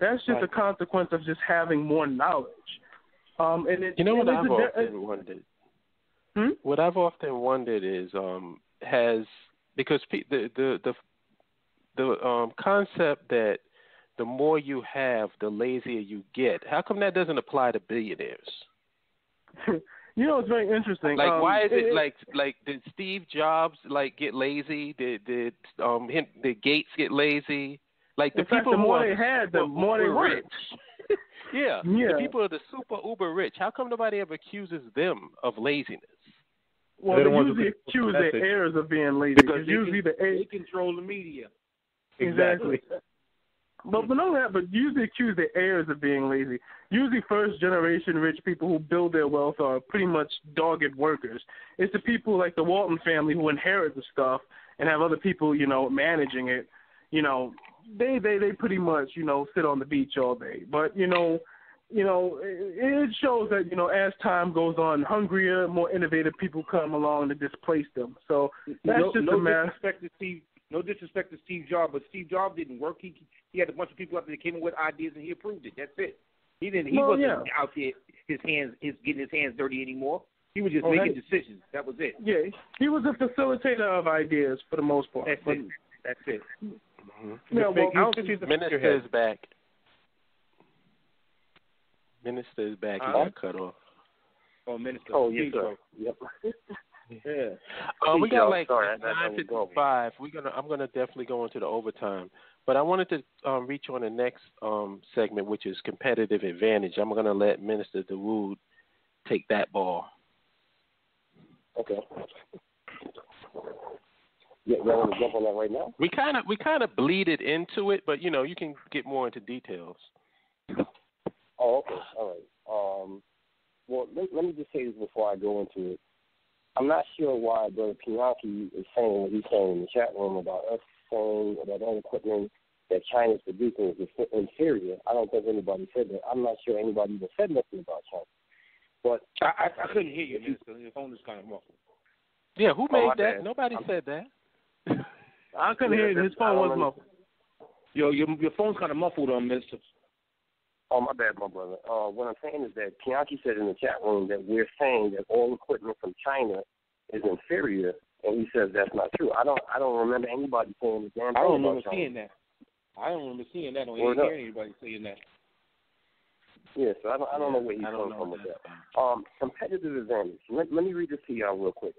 That's just a consequence of just having more knowledge. And it, what I've often wondered? What I've often wondered is because the concept that the more you have, the lazier you get. How come that doesn't apply to billionaires? It's very interesting. Why is it like did Steve Jobs get lazy? Did Gates get lazy? Like the people the more they had, the more they were rich. yeah. The people are the super uber rich. How come nobody ever accuses them of laziness? Well, they usually accuse their heirs of being lazy because usually they control the media. Exactly. But not only that, but usually accuse their heirs of being lazy. Usually first-generation rich people who build their wealth are pretty much dogged workers. It's the people like the Walton family who inherit the stuff and have other people, managing it. They pretty much, sit on the beach all day. But, it shows that, as time goes on, hungrier, more innovative people come along to displace them. So that's no disrespect to Steve Jobs, but Steve Jobs didn't work. He had a bunch of people out there that came up with ideas and he approved it. That's it. He wasn't out there getting his hands dirty anymore. He was just making decisions. That was it. Yeah, he was a facilitator of ideas for the most part. That's it. Mm-hmm. Minister's back. Minister's back. He got cut off. Oh, Minister. Oh, yes, sir. Yep. Yeah. We got like 9:55. I'm gonna definitely go into the overtime, but I wanted to reach on the next segment, which is competitive advantage. I'm gonna let Minister Dawood take that ball. Okay. Yeah, you want to jump on that right now? We kind of bleeded into it, but you can get more into details. Oh, okay. All right. Well, let me just say this before I go into it. I'm not sure why Brother Pianki is saying what he's saying in the chat room about us saying that all equipment that China's producing is inferior. I don't think anybody said that. I'm not sure anybody even said nothing about China. But I couldn't hear you, Minister. Your phone is kind of muffled. Yeah, who made that? Bad. Nobody said that. I couldn't hear you. His phone was muffled. Your phone's kind of muffled, Minister. Oh, my bad, my brother. What I'm saying is that Pianki said in the chat room that we're saying that all equipment from China is inferior, and he says that's not true. I don't remember anybody saying the damn thing. I don't remember about seeing China. that. I don't remember seeing that. I don't hear anybody saying that. Yeah, so I don't know where he's coming from with that. Competitive advantage. Let me read this to y'all real quick.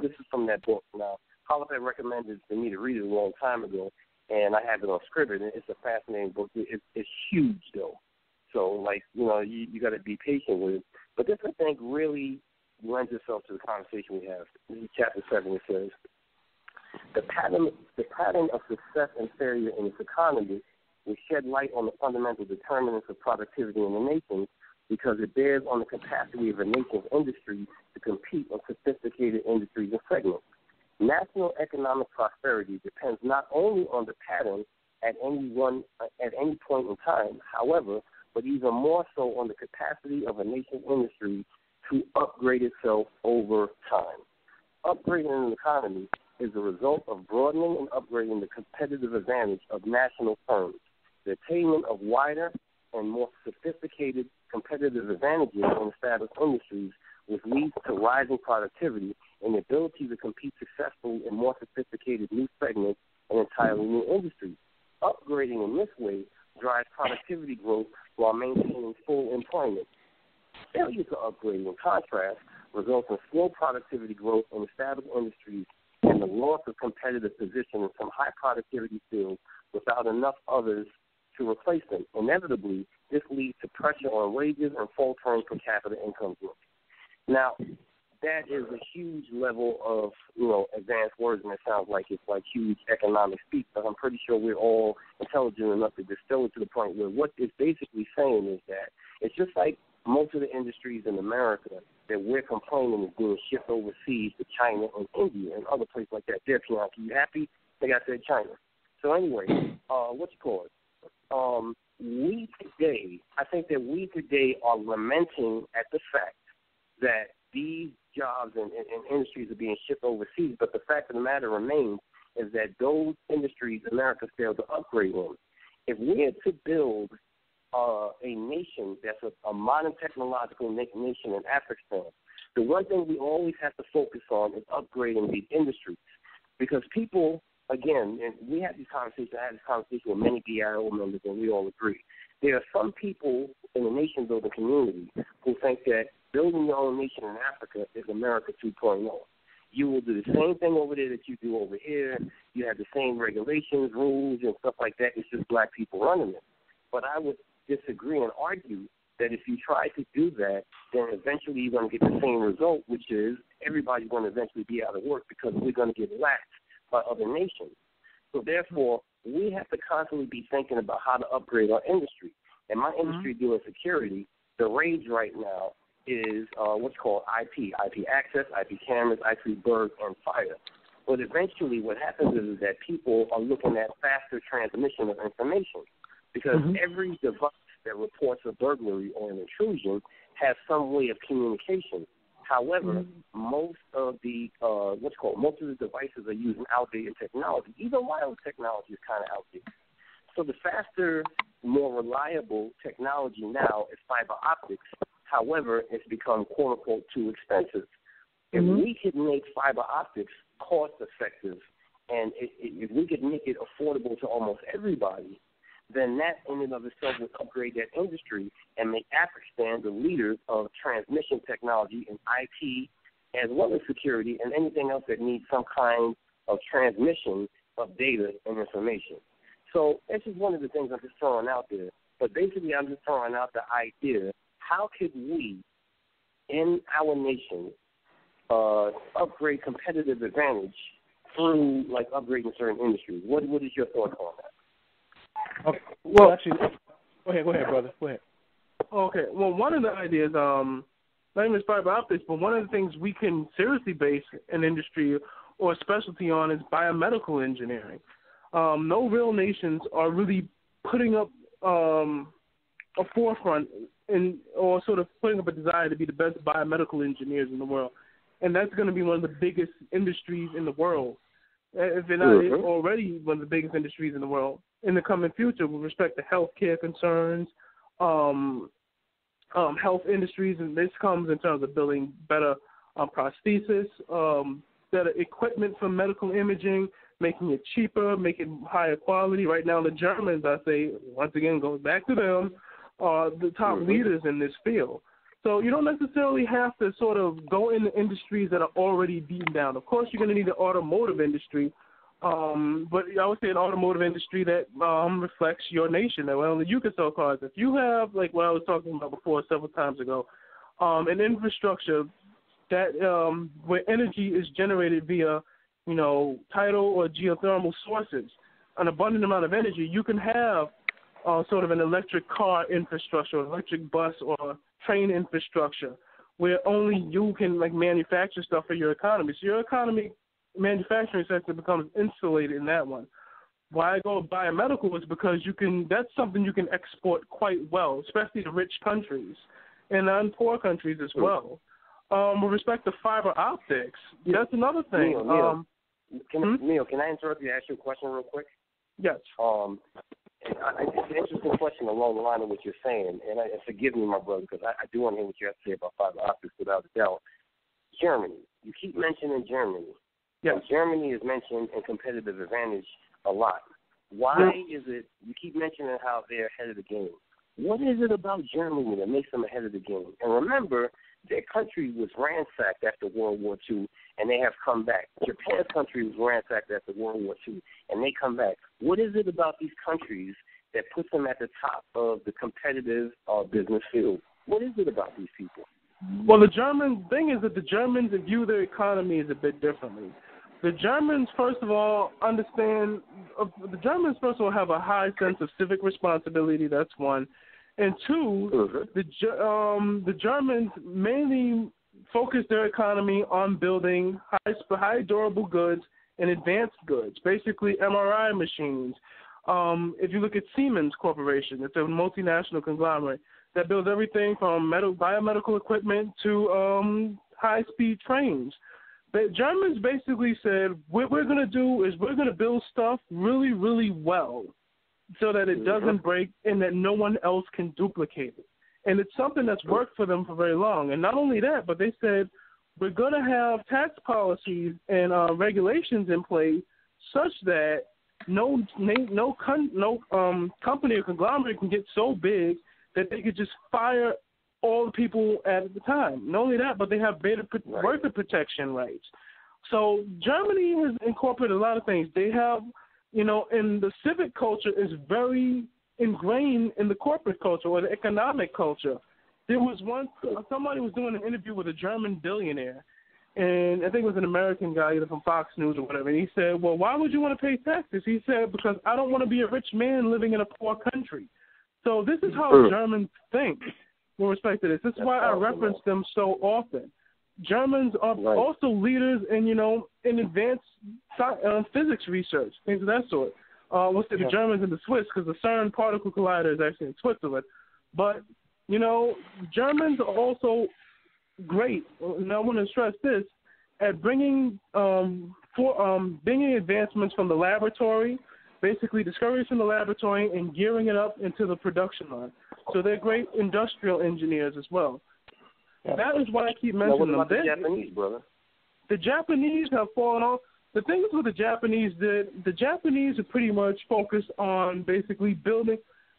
This is from that book. Now, Holliday recommended for me to read it a long time ago, and I have it on Scribd, and it's a fascinating book. It's huge, though. So, you got to be patient with it. But this, I think, really lends itself to the conversation we have. This is chapter 7. It says, the pattern of success and failure in its economy will shed light on the fundamental determinants of productivity in the nation because it bears on the capacity of a nation's industry to compete in sophisticated industries and segments. National economic prosperity depends not only on the pattern at any point in time, however, but even more so on the capacity of a nation's industry to upgrade itself over time. Upgrading an economy is the result of broadening and upgrading the competitive advantage of national firms. The attainment of wider and more sophisticated competitive advantages in established industries, which leads to rising productivity and the ability to compete successfully in more sophisticated new segments and entirely new industries. Upgrading in this way drives productivity growth while maintaining full employment. Failure to upgrade, in contrast, results in slow productivity growth in established industries and the loss of competitive position in some high productivity fields without enough others to replace them. Inevitably, this leads to pressure on wages and faltering per capita income growth. Now, that is a huge level of, advanced words, and it sounds like it's like huge economic speak, but I'm pretty sure we're all intelligent enough to distill it to the point where what it's basically saying is that it's just like most of the industries in America that we're complaining is being shipped overseas to China and India and other places like that. There, Pianki, you happy? I think I said China. So anyway, I think that we today are lamenting at the fact that these jobs and industries are being shipped overseas, but the fact of the matter remains is that those industries America failed to upgrade in. If we are to build a nation that's a modern technological nation in Afrikan, the one thing we always have to focus on is upgrading these industries. Because people, again, and we had these conversations, I had this conversation with many BIO members, and we all agree. There are some people in the nation-building community who think that building your own nation in Africa is America 2.0. You will do the same thing over there that you do over here. You have the same regulations, rules, and stuff like that. It's just black people running it. But I would disagree and argue that if you try to do that, then eventually you're going to get the same result, which is everybody's going to eventually be out of work because we're going to get laxed by other nations. So therefore, we have to constantly be thinking about how to upgrade our industry. And my industry doing security, the rage right now is what's called IP access, IP cameras, IP bird, and fire. But eventually what happens is that people are looking at faster transmission of information because every device that reports a burglary or an intrusion has some way of communication. However, most of the most of the devices are using outdated technology. Even wireless technology is kind of outdated. So the faster, more reliable technology now is fiber optics. However, it's become quote unquote too expensive. If we could make fiber optics cost effective, and if we could make it affordable to almost everybody, then that in and of itself would upgrade that industry and make Afrikan the leaders of transmission technology and IT, as well as security and anything else that needs some kind of transmission of data and information. So this is one of the things I'm just throwing out there. But basically, I'm just throwing out the idea, how could we, in our nation, upgrade competitive advantage through, like, upgrading certain industries? What is your thoughts on that? Okay. Well, actually, go ahead, brother. Go ahead. Okay. Well, one of the ideas, not even fiber optics, but one of the things we can seriously base an industry or a specialty on is biomedical engineering. No real nations are really putting up a forefront or sort of putting up a desire to be the best biomedical engineers in the world. And that's going to be one of the biggest industries in the world, if it's not already one of the biggest industries in the world in the coming future with respect to healthcare concerns, health industries, and this comes in terms of building better prosthesis, better equipment for medical imaging, making it cheaper, making higher quality. Right now, the Germans, I say, once again, goes back to them, are the top leaders in this field. So you don't necessarily have to sort of go into industries that are already beaten down. Of course, you're going to need the automotive industry, but I would say an automotive industry that reflects your nation. Well, you can sell cars. If you have, like what I was talking about before several times ago, an infrastructure that where energy is generated via, tidal or geothermal sources, an abundant amount of energy, you can have sort of an electric car infrastructure, or electric bus or train infrastructure, where only you can manufacture stuff for your economy. So your economy, manufacturing sector becomes insulated in that one. Why I go biomedical is because that's something you can export quite well, especially to rich countries and poor countries as well. With respect to fiber optics, that's another thing. Neil, can I interrupt you and ask you a question real quick? Yes. It's an interesting question along the line of what you're saying, and forgive me, my brother, because I do want to hear what you have to say about fiber optics without a doubt. Germany. You keep mentioning Germany. Yes. And Germany is mentioned in competitive advantage a lot. Why is it you keep mentioning how they're ahead of the game? What is it about Germany that makes them ahead of the game? And remember, their country was ransacked after World War II, and they have come back. Japan's country was ransacked after World War II, and they come back. What is it about these countries that puts them at the top of the competitive business field? What is it about these people? Well, the German thing is that the Germans view their economies a bit differently. The Germans, first of all, have a high sense of civic responsibility. That's one. And two, the Germans mainly focus their economy on building high durable goods and advanced goods, basically MRI machines. If you look at Siemens Corporation, it's a multinational conglomerate that builds everything from biomedical equipment to high-speed trains. The Germans basically said, what we're going to do is we're going to build stuff really, really well so that it doesn't break and that no one else can duplicate it. And it's something that's worked for them for very long. And not only that, but they said, we're going to have tax policies and regulations in place such that no company or conglomerate can get so big that they could just fire all the people at the time. Not only that, but they have better worker protection rights. So Germany has incorporated a lot of things. They have, and the civic culture is very ingrained in the corporate culture or the economic culture. There was somebody was doing an interview with a German billionaire, and I think it was an American guy, either from Fox News or whatever, and he said, well, why would you want to pay taxes? He said, because I don't want to be a rich man living in a poor country. So this is how Germans think with respect to this. This is why I reference them so often. Germans are also leaders in, in advanced physics research, things of that sort. We'll say the Germans and the Swiss, because the CERN particle collider is actually in Switzerland. But, you know, Germans are also great, and I want to stress this, at bringing advancements from the laboratory, basically discoveries from the laboratory and gearing it up into the production line. So they're great industrial engineers as well. Yeah. That is why I keep mentioning them. The Japanese, brother? The Japanese have fallen off. The thing is with the Japanese are pretty much focused on basically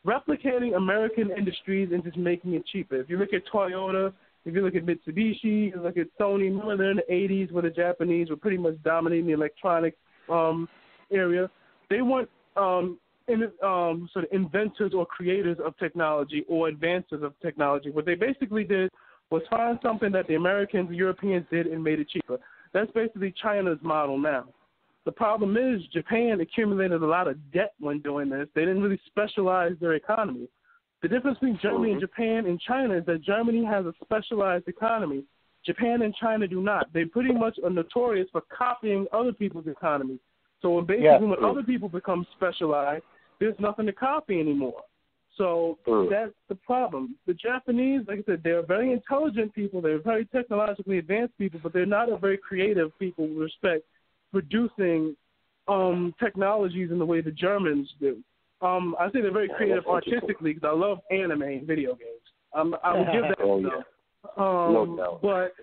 replicating American industries and just making it cheaper. If you look at Toyota, if you look at Mitsubishi, you look at Sony, remember they're in the 80s where the Japanese were pretty much dominating the electronic area. They weren't sort of inventors or creators of technology or advancers of technology. What they basically did was find something that the Americans and Europeans did and made it cheaper. That's basically China's model now. The problem is Japan accumulated a lot of debt when doing this. They didn't really specialize their economy. The difference between Germany and Japan and China is that Germany has a specialized economy. Japan and China do not. They pretty much are notorious for copying other people's economy. So when other people become specialized, there's nothing to copy anymore. So that's the problem. The Japanese, like I said, they're very intelligent people. They're very technologically advanced people, but they're not a very creative people with respect producing technologies in the way the Germans do. I say they're very creative artistically because I love anime and video games. I will give that no doubt. But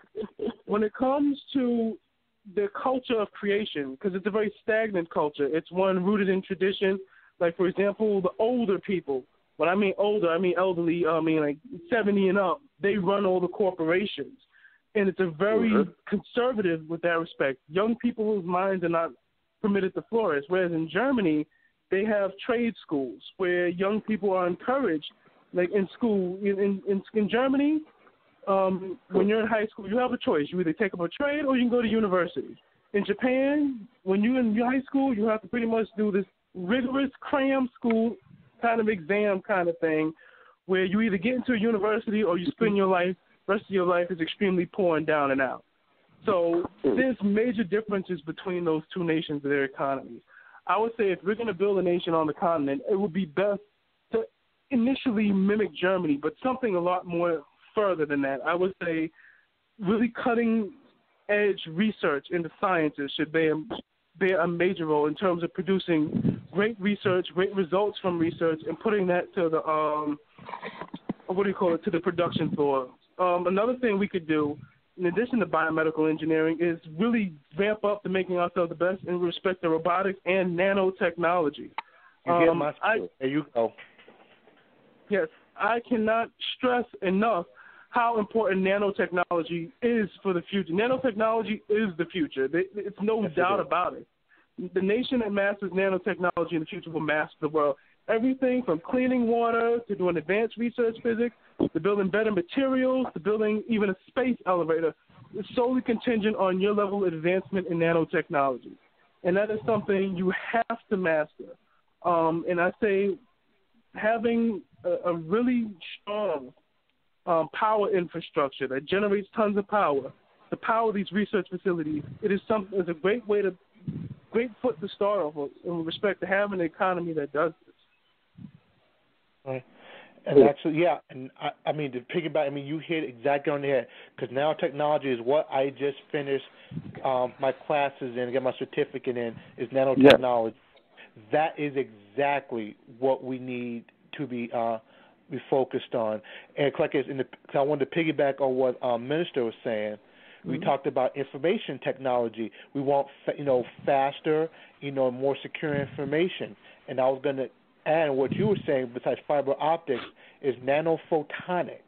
when it comes to the culture of creation, because it's a very stagnant culture, it's one rooted in tradition. Like, for example, the older people, when I mean older, I mean elderly, I mean like 70 and up, they run all the corporations. And it's a very conservative with that respect. Young people whose minds are not permitted to flourish, whereas in Germany, they have trade schools where young people are encouraged, like in school. In Germany, when you're in high school, you have a choice. You either take up a trade or you can go to university. In Japan, when you're in your high school, you have to pretty much do this rigorous cram school kind of exam kind of thing where you either get into a university or you spend rest of your life is extremely poor and down and out. So there's major differences between those two nations and their economies. I would say if we're going to build a nation on the continent, it would be best to initially mimic Germany, but something a lot more further than that. I would say really cutting-edge research into sciences should bear a major role in terms of producing great research, great results from research, and putting that to the to the production floor. Another thing we could do, in addition to biomedical engineering, is really ramp up to making ourselves the best in respect to robotics and nanotechnology. There you go. Yes, I cannot stress enough how important nanotechnology is for the future. Nanotechnology is the future. It's no doubt about it. The nation that masters nanotechnology in the future will master the world. Everything from cleaning water to doing advanced research physics to building better materials to building even a space elevator is solely contingent on your level of advancement in nanotechnology. And that is something you have to master. And I say having a really strong power infrastructure that generates tons of power to power these research facilities, it's a great foot to start off in respect to having an economy that does this. Right. And actually, and I mean, to piggyback, you hit exactly on the head, because nanotechnology is what I just finished my classes in, get my certificate in, is nanotechnology. Yeah. That is exactly what we need to be focused on. And I wanted to piggyback on what Minister was saying. We talked about information technology. We want, faster, more secure information. And I was going to add what you were saying, besides fiber optics, is nanophotonics.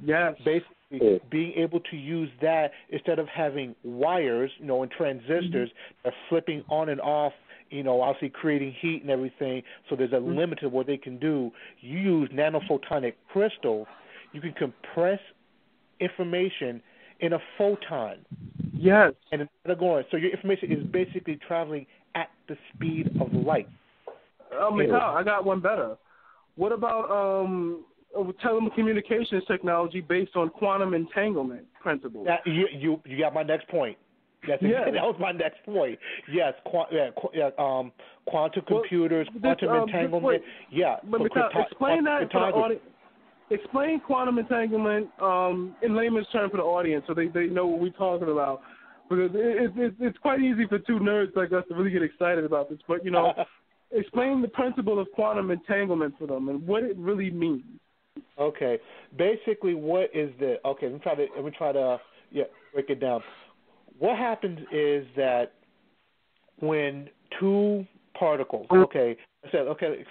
Yes. Basically, being able to use that instead of having wires, and transistors that are flipping on and off, obviously creating heat and everything, so there's a limit to what they can do. You use nanophotonic crystals. You can compress information in a photon. Yes. And they're going. So your information is basically traveling at the speed of light. I got one better. What about telecommunications technology based on quantum entanglement principles? You got my next point. That was my next point. Yes, quantum computers, quantum entanglement. But explain that to the audience. explain quantum entanglement in layman's terms for the audience so they know what we're talking about. Because it's quite easy for two nerds like us to really get excited about this. But, explain the principle of quantum entanglement for them and what it really means. Okay. Basically, what is the – okay, let me try to break it down. What happens is that when two particles,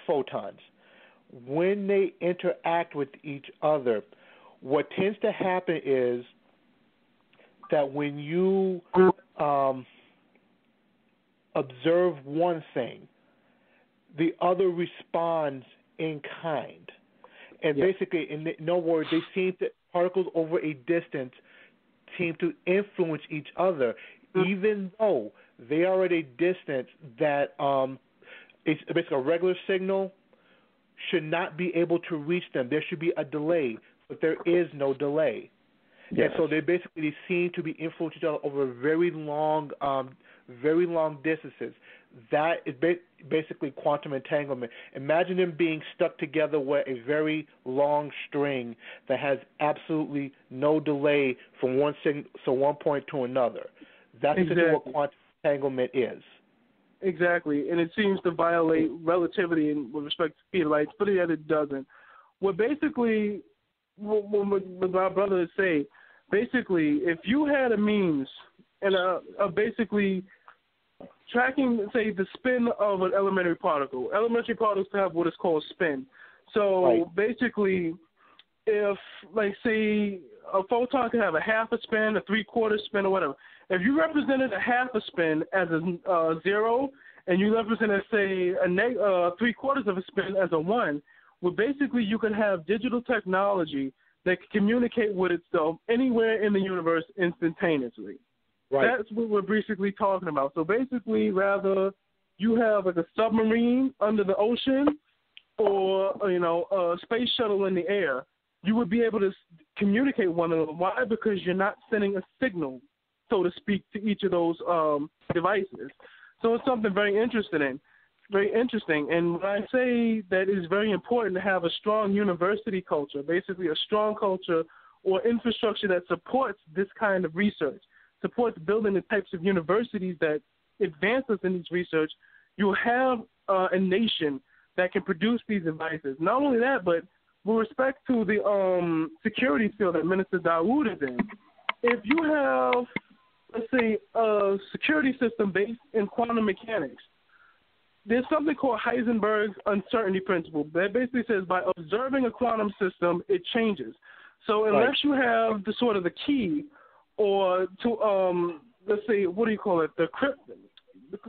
photons, when they interact with each other, what tends to happen is that when you observe one thing, the other responds in kind. And basically, in other words, they seem to, particles over a distance seem to influence each other, even though they are at a distance that it's basically a regular signal should not be able to reach them. There should be a delay, but there is no delay. Yes. And so they basically seem to be influencing each other over very long distances. That is basically quantum entanglement. Imagine them being stuck together with a very long string that has absolutely no delay from one point to another. That's exactly what quantum entanglement is. Exactly, and it seems to violate relativity with respect to speed of light, but yet it doesn't. What my brother is saying, basically, if you had a means and basically tracking, say, the spin of an elementary particle. Elementary particles have what is called spin. So basically, if, like, say, a photon can have a half a spin, a three-quarter spin, or whatever. If you represented a half a spin as a 0, and you represented, say, a three-quarters of a spin as a 1, well, basically you can have digital technology that can communicate with itself anywhere in the universe instantaneously. Right. That's what we're basically talking about. So basically, rather you have like a submarine under the ocean or, a space shuttle in the air, you would be able to communicate one another. Why? Because you're not sending a signal, so to speak, to each of those devices. So it's something very interesting. And when I say that it's very important to have a strong university culture, basically a strong culture or infrastructure that supports this kind of research, supports building the types of universities that advance us in this research, you'll have a nation that can produce these devices. Not only that, but with respect to the security field that Minister Dawood is in, if you have, let's say, a security system based in quantum mechanics, there's something called Heisenberg's uncertainty principle that basically says by observing a quantum system, it changes. So unless you have the sort of the key or to, let's say, what do you call it, the crypt,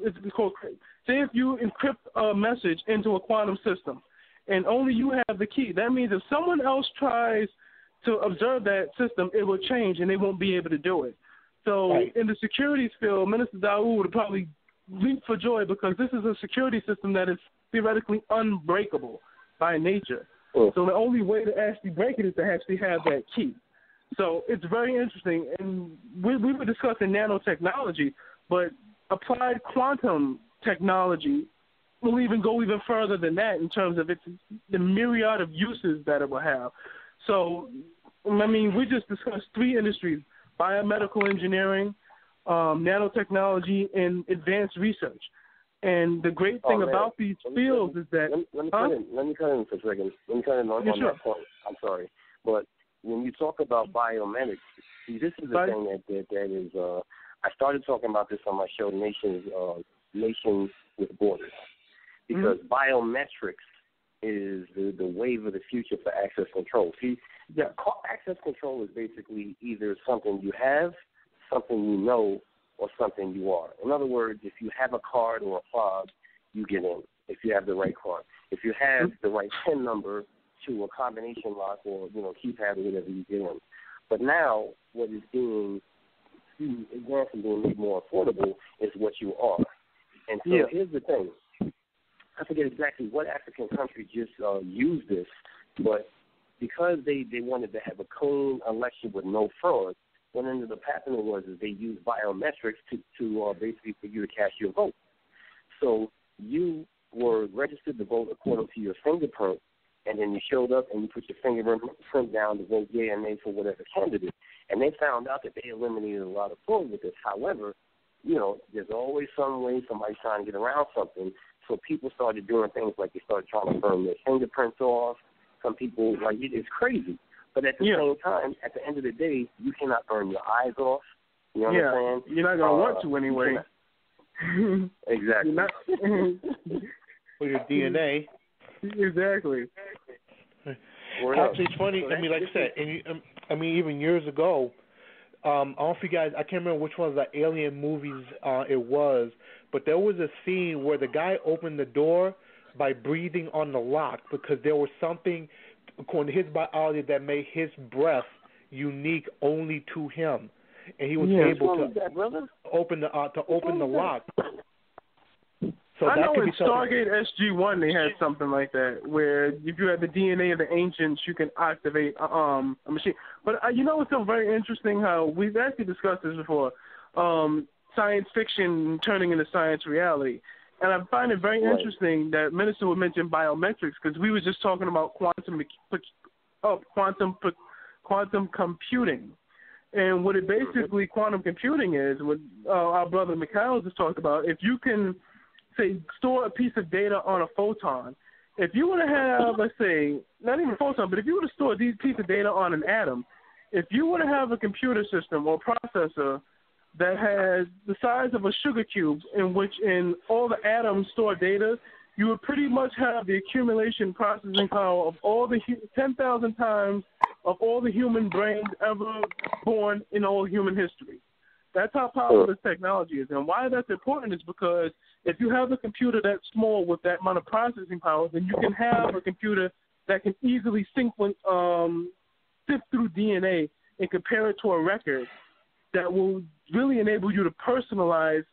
it's called crypt. Say if you encrypt a message into a quantum system and only you have the key, that means if someone else tries to observe that system, it will change and they won't be able to do it. So in the securities field, Minister Dawood would probably leap for joy because this is a security system that is theoretically unbreakable by nature. So the only way to actually break it is to actually have that key. So it's very interesting. And we were discussing nanotechnology, but applied quantum technology will even go even further than that in terms of the myriad of uses that it will have. So, I mean, we just discussed 3 industries: biomedical engineering, nanotechnology, and advanced research. And the great thing about these fields is that... Let me cut in for a second. Let me cut in on that point. I'm sorry. But when you talk about biomedics, see, this is the thing that is... I started talking about this on my show, Nations with Borders, because biometrics is the wave of the future for access control. See, access control is basically either something you have, something you know, or something you are. In other words, if you have a card or a fob, you get in, if you have the right card. If you have the right PIN number to a combination lock or, keypad or whatever, you get in. But now what is being advanced and being made more affordable is what you are. And so here's the thing. I forget exactly what African country just used this, but because they wanted to have a clean election with no fraud, what ended up happening was they used biometrics to basically for you to cast your vote. So you were registered to vote according to your fingerprint, and then you showed up and you put your fingerprint down to vote yea or nay for whatever candidate. And they found out that they eliminated a lot of fraud with this. However, there's always some way somebody's trying to get around something. So people started doing things like they started trying to burn their fingerprints off. Some people, it's crazy. But at the same time, at the end of the day, you cannot burn your eyes off. You know what I'm saying? You're not going to want to anyway. Exactly. For your DNA. Exactly. Actually, it's funny. I mean, like I said, even years ago, I don't know if you guys, I can't remember which one of the alien movies it was, but there was a scene where the guy opened the door by breathing on the lock because there was something, according to his biology, that made his breath unique only to him, and he was able to open the lock. So I that know could in be something. Stargate SG-1 they had something like that, where if you had the DNA of the ancients, you can activate a machine. But it's so very interesting how we've actually discussed this before, science fiction turning into science reality. And I find it very interesting that Minister would mention biometrics, because we were just talking about quantum computing. And what it basically, quantum computing is, what our brother Mikhail just talked about, if you can, say, store a piece of data on a photon, if you were to have, let's say, not even a photon, but if you were to store a piece of data on an atom, if you were to have a computer system or processor that has the size of a sugar cube in all the atoms store data, you would pretty much have the accumulation processing power of all the 10,000 times of all the human brains ever born in all human history. That's how powerful this technology is. And why that's important is because if you have a computer that's small with that amount of processing power, then you can have a computer that can easily sift through DNA and compare it to a record that will really enable you to personalize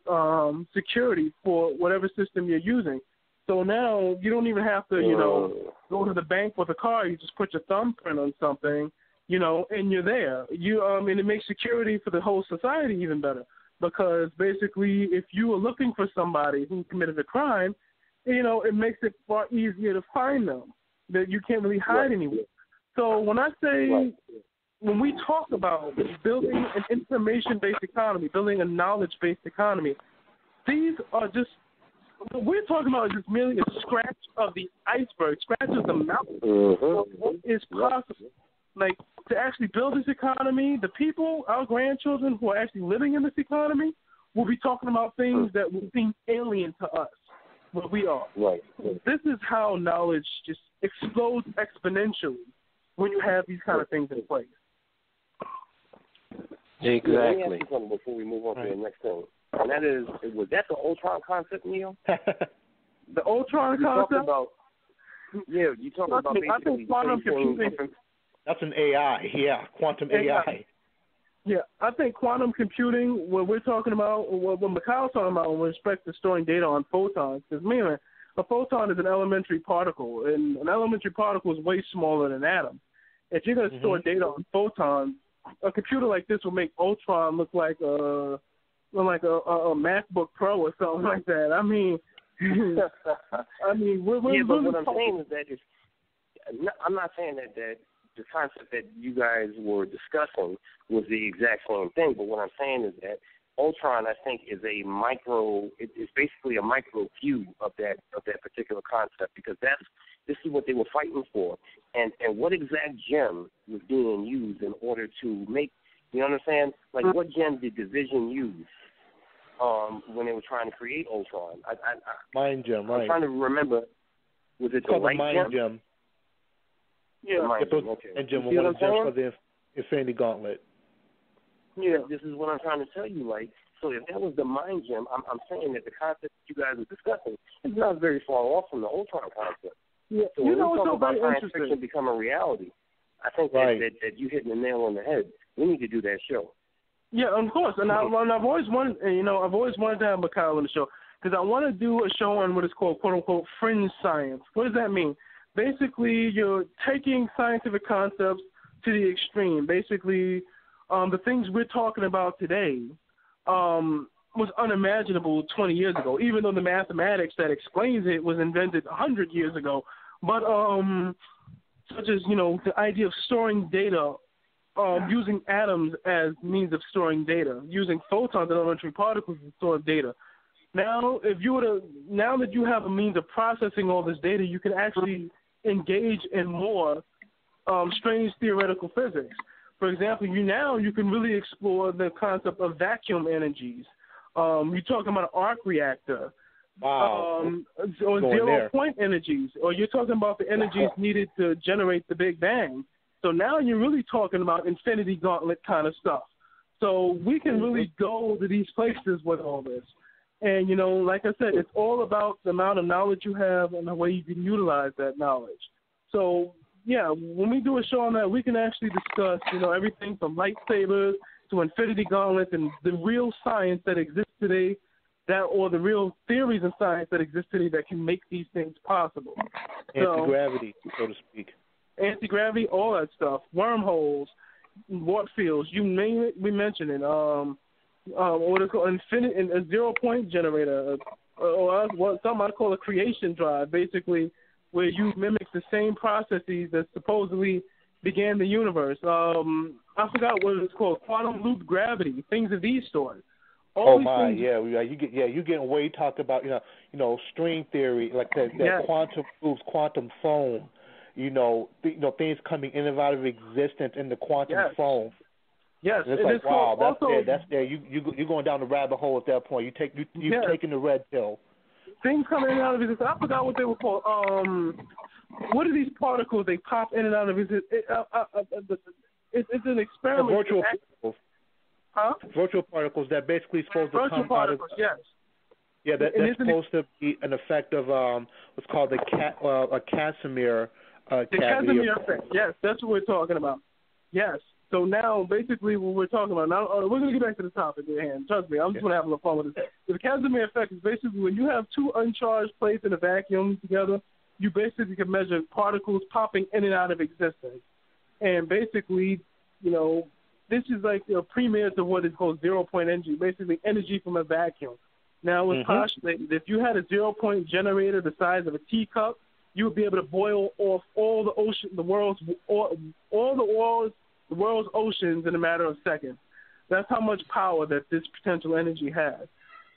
security for whatever system you're using. So now you don't even have to, go to the bank with a card. You just put your thumbprint on something, and you're there. And it makes security for the whole society even better, because basically if you are looking for somebody who committed a crime, it makes it far easier to find them, that you can't really hide anywhere. So when I say, when we talk about building an information-based economy, building a knowledge-based economy, these are just, what we're talking about is just merely a scratch of the iceberg, scratch of the mountain of what is possible. Like, to actually build this economy, the people, our grandchildren who are actually living in this economy, will be talking about things that will seem alien to us, what we are. This is how knowledge just explodes exponentially when you have these kind of things in place. Exactly. Let me ask you something before we move on to the next thing. And that is, was that the Ultron concept, Neil? The Ultron concept? You talk about basically, I think quantum computing. That's an AI, quantum AI. Yeah, I think quantum computing, what we're talking about, what Mikhail's talking about with respect to storing data on photons, because, a photon is an elementary particle, and an elementary particle is way smaller than an atom. If you're going to store data on photons, a computer like this will make Ultron look like a MacBook Pro or something like that. I mean, but what I'm saying is that I'm not saying that the concept that you guys were discussing was the exact same thing. But what I'm saying is that Ultron, I think, is a micro. It's basically a micro view of that particular concept, because this is what they were fighting for, and what exact gem was being used in order to make. You know what I'm saying? Like, what gem did Division use when they were trying to create Ultron? Mind gem, right? I'm trying to remember. Was it the light gem? Yeah, mind gem. Okay. And gem was one of the gems for the Infinity Gauntlet. Yeah, this is what I'm trying to tell you. Like, so if that was the mind gem, I'm saying that the concept you guys are discussing is not very far off from the Ultron concept. Yeah, so when we talk so about science fiction become a reality, I think that you hitting the nail on the head. We need to do that show. Yeah, of course. And I've always wanted, I've always wanted to have Mikhail on the show, because I want to do a show on what is called, quote unquote, fringe science. What does that mean? Basically, you're taking scientific concepts to the extreme. Basically, the things we're talking about today was unimaginable 20 years ago, even though the mathematics that explains it was invented 100 years ago. But such as, the idea of storing data, using atoms as means of storing data, using photons and elementary particles to store data. Now, now that you have a means of processing all this data, you can actually engage in more strange theoretical physics. For example, you can really explore the concept of vacuum energies. You're talking about an arc reactor. Wow. Or zero-point energies. Or you're talking about the energies needed to generate the Big Bang. So now you're really talking about infinity gauntlet kind of stuff. So we can really go to these places with all this. And, like I said, it's all about the amount of knowledge you have and the way you can utilize that knowledge. So, yeah, when we do a show on that, we can actually discuss, everything from lightsabers to infinity gauntlets and the real science that exists today, or the real theories in science that exist today that can make these things possible. Anti-gravity, so to speak. Anti-gravity, all that stuff. Wormholes, warp fields, you name it, we mentioned it. What is called a zero-point generator, or what some might call a creation drive, basically, where you mimic the same processes that supposedly began the universe. I forgot what it's called, quantum loop gravity, things of these sorts. You're getting way talk about string theory, like that quantum loops, quantum foam, things coming in and out of existence in the quantum foam. Yes, and it's like, wow, that's there. You're going down the rabbit hole at that point. You've taken the red pill. Things coming in and out of existence. I forgot what they were called. What are these particles? They pop in and out of existence. It's an experiment. Virtual particles. Huh? Virtual particles that basically supposed to virtual come particles, out of. Yes. Yeah, that's supposed to be an effect of what's called a Casimir. The Casimir effect. Yes, that's what we're talking about. Yes. So now, basically, what we're talking about, now we're going to get back to the topic at hand. Trust me, I'm just going to have a little fun with this. The Casimir effect is basically when you have two uncharged plates in a vacuum together, you basically can measure particles popping in and out of existence. And basically, this is like a premier to what is called zero-point energy, basically energy from a vacuum. Now, it's postulated if you had a zero-point generator the size of a teacup, you would be able to boil off all the world's oceans in a matter of seconds. That's how much power that this potential energy has.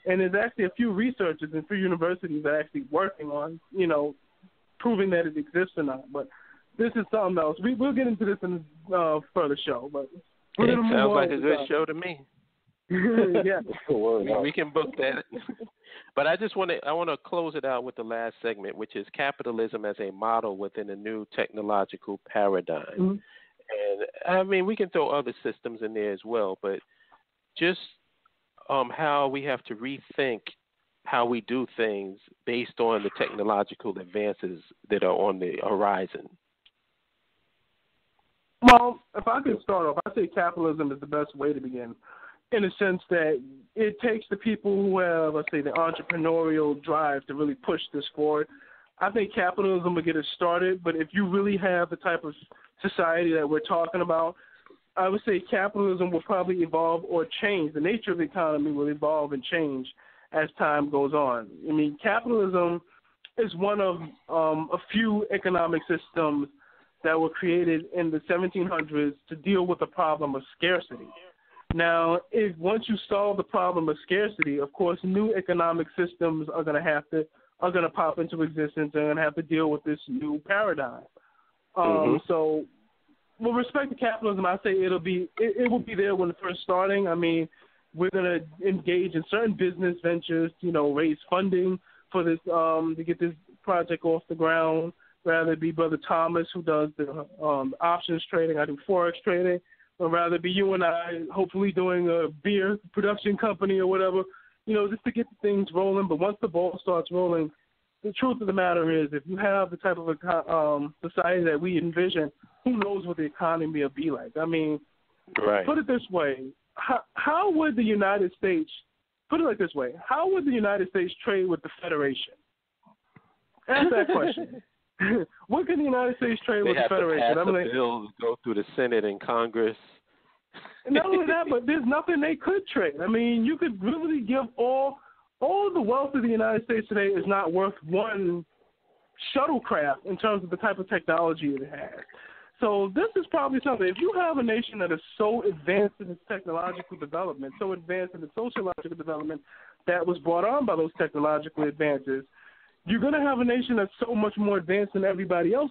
And there's actually a few researchers in 3 universities that are actually working on, proving that it exists or not. But this is something else. We'll get into this in a further show. But it sounds like a good show to me. Yeah. We can book that. But I want to close it out with the last segment, which is capitalism as a model within a new technological paradigm. Mm-hmm. And I mean, we can throw other systems in there as well, but just how we have to rethink how we do things based on the technological advances that are on the horizon. Well, if I could start off, I say capitalism is the best way to begin, in a sense that it takes the people who have, let's say, the entrepreneurial drive to really push this forward. I think capitalism will get us started, but if you really have the type of society that we're talking about, I would say capitalism will probably evolve or change. The nature of the economy will evolve and change as time goes on. I mean, capitalism is one of a few economic systems that were created in the 1700s to deal with the problem of scarcity. Now, once you solve the problem of scarcity, of course, new economic systems are going to pop into existence. They're going to have to deal with this new paradigm. So, with respect to capitalism, I say it will be there when it's first starting. I mean, we're going to engage in certain business ventures, raise funding for this to get this project off the ground. Rather it be Brother Thomas who does the options trading. I do forex trading. Or rather be you and I, hopefully doing a beer production company or whatever, just to get things rolling. But once the ball starts rolling, the truth of the matter is, if you have the type of society that we envision, who knows what the economy will be like? I mean, Put it this way: how would the United States? Put it like this way: how would the United States trade with the Federation? Ask that question. What can the United States trade with the Federation? They have to pass a bill, go through the Senate and Congress. Not only that, but there's nothing they could trade. I mean, you could really give all the wealth of the United States today is not worth one shuttlecraft in terms of the type of technology it has. So this is probably something, if you have a nation that is so advanced in its technological development, so advanced in its sociological development that was brought on by those technological advances, you're going to have a nation that's so much more advanced than everybody else.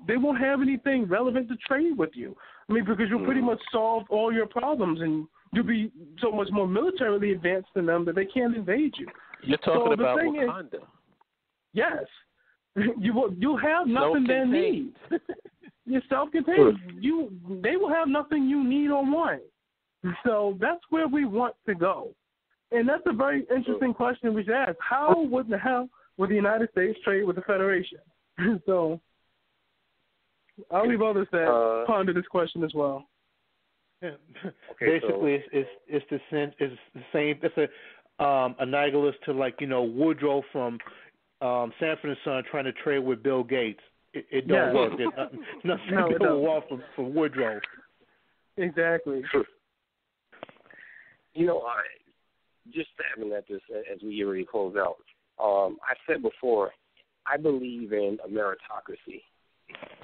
They won't have anything relevant to trade with you. I mean, because you'll pretty much solve all your problems, and you'll be so much more militarily advanced than them that they can't invade you. You're talking about Wakanda. Yes. You'll have nothing they need. You're self-contained. They will have nothing you need or want. So that's where we want to go. And that's a very interesting question we should ask. How would the hell would the United States trade with the Federation? So I'll leave others that ponder this question as well. Yeah. Okay, basically, so it's the same. It's analogous to Woodrow from Sanford and Son trying to trade with Bill Gates. It don't work. There's nothing to go off from Woodrow. Exactly. Just stabbing at this as we get ready to close out. I said before, I believe in a meritocracy.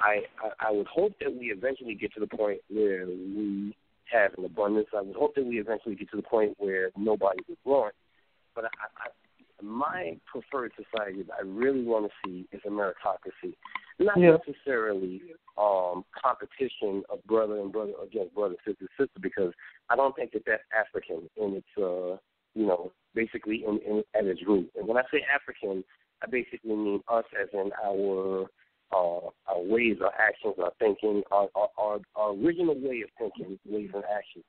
I would hope that we eventually get to the point where we have an abundance. I would hope that we eventually get to the point where nobody would want. But my preferred society that I really want to see is a meritocracy. Not necessarily competition of brother and brother against brother, sister, because I don't think that that's African in its, basically at its root. And when I say African, I basically mean us as in our ways, our actions, our thinking, our original way of thinking, ways and actions.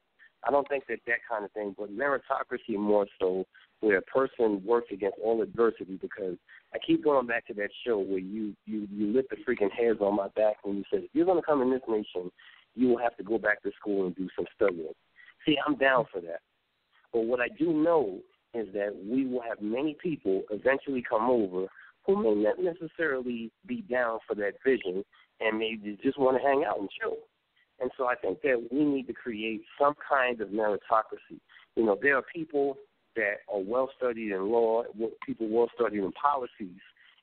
I don't think that kind of thing, but meritocracy more so, where a person works against all adversity, because I keep going back to that show where you lit the freaking hairs on my back when you said, if you're going to come in this nation, you will have to go back to school and do some studying. See, I'm down for that. But what I do know is that we will have many people eventually come over who may not necessarily be down for that vision and maybe just want to hang out and chill. And so I think that we need to create some kind of meritocracy. There are people that are well-studied in law, people well-studied in policies,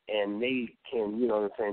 and they can,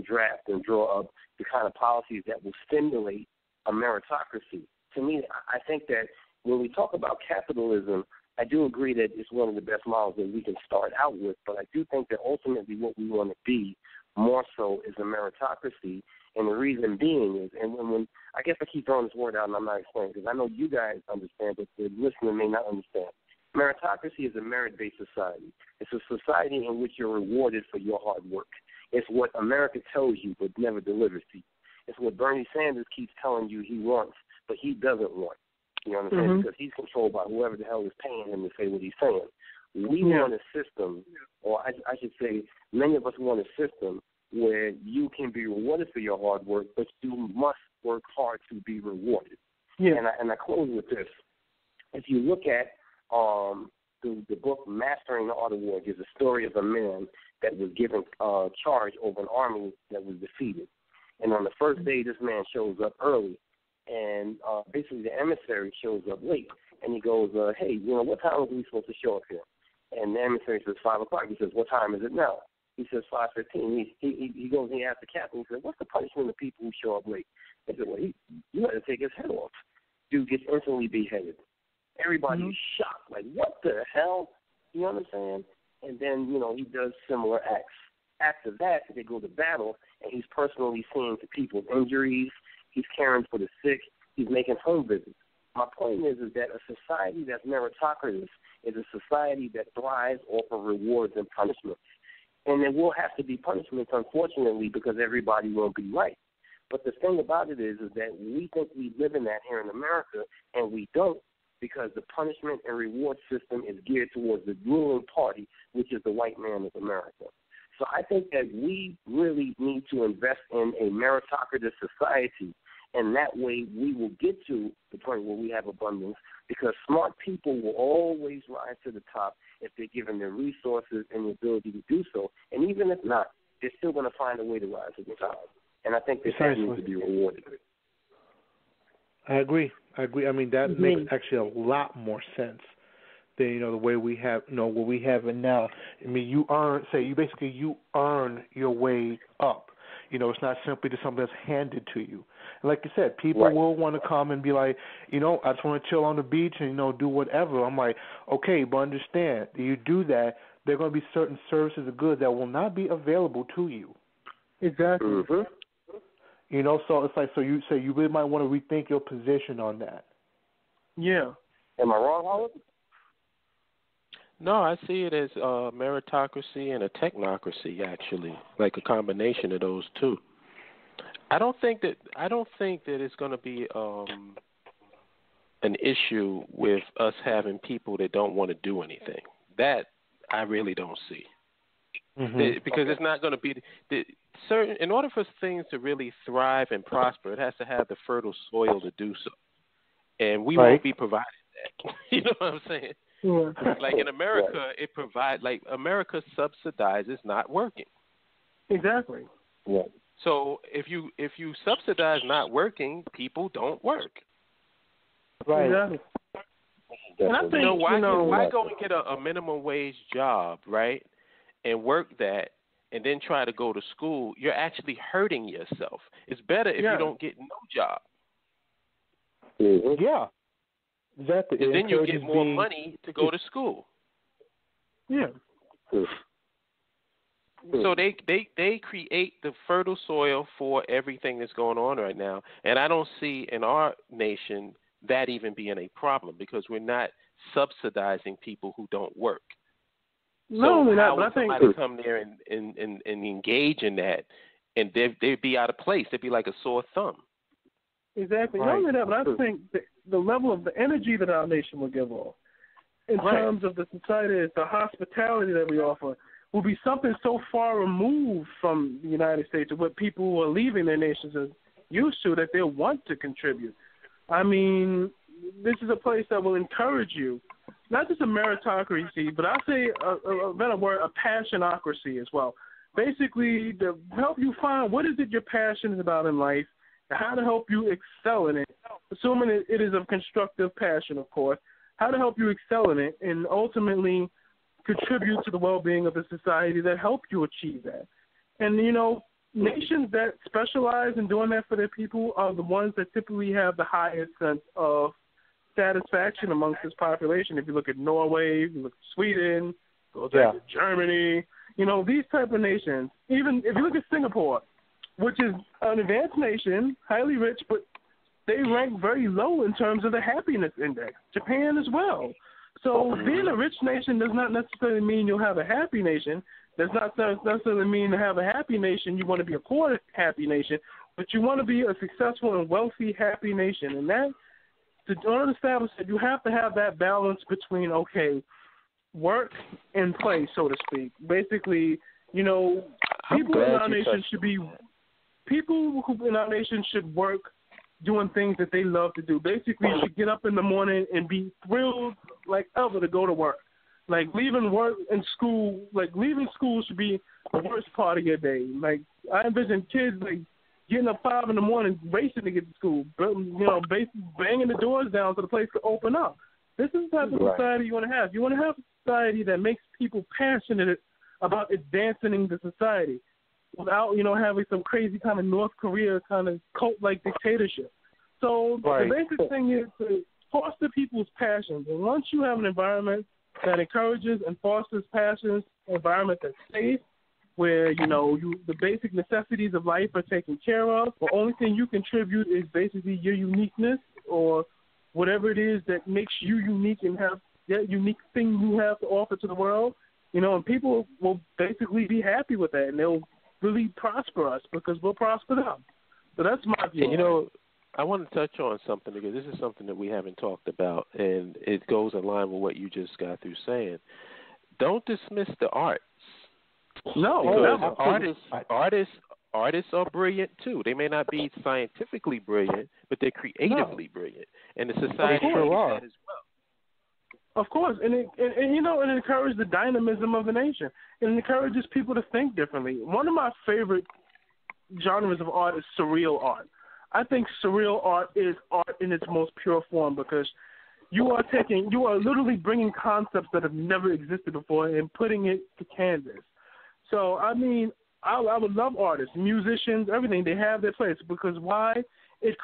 draft and draw up the kind of policies that will stimulate a meritocracy. To me, I think that when we talk about capitalism, I do agree that it's one of the best models that we can start out with, but I do think that ultimately what we want to be more so is a meritocracy, and the reason being is, and when I guess I keep throwing this word out and I'm not explaining because I know you guys understand, but the listener may not understand. Meritocracy is a merit-based society. It's a society in which you're rewarded for your hard work. It's what America tells you but never delivers to you. It's what Bernie Sanders keeps telling you he wants, but he doesn't want. You understand? Because he's controlled by whoever the hell is paying him to say what he's saying. We want a system, or I should say many of us want a system where you can be rewarded for your hard work, but you must work hard to be rewarded. Yeah. And I close with this. If you look at the book Mastering the Art of War, gives a story of a man that was given charge over an army that was defeated. And on the first day, this man shows up early. And basically the emissary shows up late. And he goes, hey, what time are we supposed to show up here? And the emissary says 5 o'clock. He says, what time is it now? He says 5:15. He goes and he asks the captain, he says, what's the punishment of people who show up late? He said, well, you got to take his head off. Dude gets instantly beheaded. Everybody is shocked, like, what the hell? You know what I'm saying? And then, he does similar acts. After that, they go to battle, and he's personally seeing to people's injuries. He's caring for the sick. He's making home visits. My point is that a society that's meritocratic is a society that thrives off of rewards and punishments. And there will have to be punishments, unfortunately, because everybody won't be right. But the thing about it is that we think we live in that here in America, and we don't, because the punishment and reward system is geared towards the ruling party, which is the white man of America. So I think that we really need to invest in a meritocratic society, and that way we will get to the point where we have abundance, because smart people will always rise to the top if they're given the resources and the ability to do so. And even if not, they're still going to find a way to rise to the top. And I think that needs to be rewarded. I agree. I mean, that makes actually a lot more sense than, the way we have, what we have it now. I mean, you earn your way It's not simply just something that's handed to you. And like you said, people will want to come and be like, I just want to chill on the beach and, do whatever. I'm like, okay, but understand, you do that, there are going to be certain services or goods that will not be available to you. Exactly. Mm-hmm. So it's like, so you say you really might want to rethink your position on that. Yeah. Am I wrong, Howard? No, I see it as meritocracy and a technocracy, actually, like a combination of those two. I don't think that it's going to be an issue with us having people that don't want to do anything. That I really don't see. Mm-hmm. Because it's not going to be certain. In order for things to really thrive and prosper, it has to have the fertile soil to do so, and we won't be provided that. You know what I'm saying? Yeah. Like in America, it provides. Like America subsidizes not working. Exactly. Yeah. So if you subsidize not working, people don't work. Right. Exactly. And I think why go and get a minimum wage job, right? And work that, and then try to go to school, you're actually hurting yourself. It's better if you don't get no job. Mm-hmm. Yeah, exactly. And then you get more money to go to school. Yeah. So they create the fertile soil for everything that's going on right now, and I don't see in our nation that even being a problem because we're not subsidizing people who don't work. No, so how would I think somebody come there and engage in that, and they'd be out of place. They'd be like a sore thumb. Exactly. Not only that, but I think the level of the energy that our nation will give off in terms of the society, the hospitality that we offer, will be something so far removed from the United States of what people who are leaving their nations are used to that they'll want to contribute. I mean, this is a place that will encourage you. Not just a meritocracy, but I say a better word, a passionocracy as well. Basically, to help you find what is it you're passionate about in life, and how to help you excel in it, assuming it is of constructive passion, of course, how to help you excel in it and ultimately contribute to the well-being of the society that help you achieve that. And, nations that specialize in doing that for their people are the ones that typically have the highest sense of satisfaction amongst its population. If you look at Norway, if you look at Sweden, go back to Germany, these type of nations. Even if you look at Singapore, which is an advanced nation, highly rich, but they rank very low in terms of the happiness index. Japan as well. So being a rich nation does not necessarily mean you'll have a happy nation. Does not necessarily mean to have a happy nation you want to be a poor happy nation, but you want to be a successful and wealthy happy nation. And that, in order to establish that, you have to have that balance between, work and play, so to speak. Basically, people in our nation should work doing things that they love to do. Basically, you should get up in the morning and be thrilled like ever to go to work. Like leaving work and school, leaving school should be the worst part of your day. Like I envision kids getting up 5 in the morning, racing to get to school, banging the doors down so the place could open up. This is the type of society you want to have. You want to have a society that makes people passionate about advancing the society without, having some crazy kind of North Korea kind of cult-like dictatorship. So the basic thing is to foster people's passions. And once you have an environment that encourages and fosters passions, an environment that's safe, where, the basic necessities of life are taken care of, the only thing you contribute is basically your uniqueness or whatever it is that makes you unique and have that unique thing you have to offer to the world, and people will basically be happy with that, and they'll really prosper us because we'll prosper them. So that's my view. I want to touch on something because this is something that we haven't talked about, and it goes in line with what you just got through saying. Don't dismiss the arts. No, artists are brilliant too. They may not be scientifically brilliant, but they're creatively brilliant, and the society needs that as well. Of course, and it encourages the dynamism of the nation. It encourages people to think differently. One of my favorite genres of art is surreal art. I think surreal art is art in its most pure form because you are literally bringing concepts that have never existed before and putting it to canvas. So, I mean, I would love artists, musicians, everything. They have their place because why? It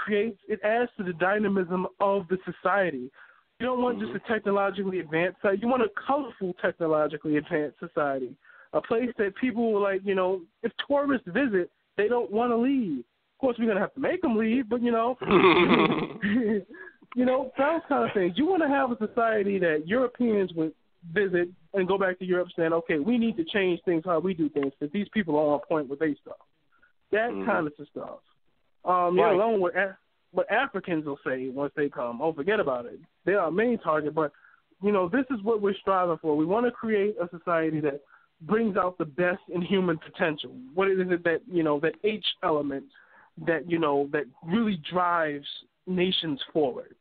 adds to the dynamism of the society. You don't want just a technologically advanced society. You want a colorful, technologically advanced society, a place that people will like. If tourists visit, they don't want to leave. Of course, we're gonna have to make them leave, but those kind of things. You want to have a society that Europeans would visit and go back to Europe saying, okay, we need to change things how we do things because these people are on point with their stuff. That kind of stuff. Right. Along with what Africans will say once they come. Oh, forget about it. They are our main target, but, this is what we're striving for. We want to create a society that brings out the best in human potential. What is it that, that H element that, that really drives nations forward?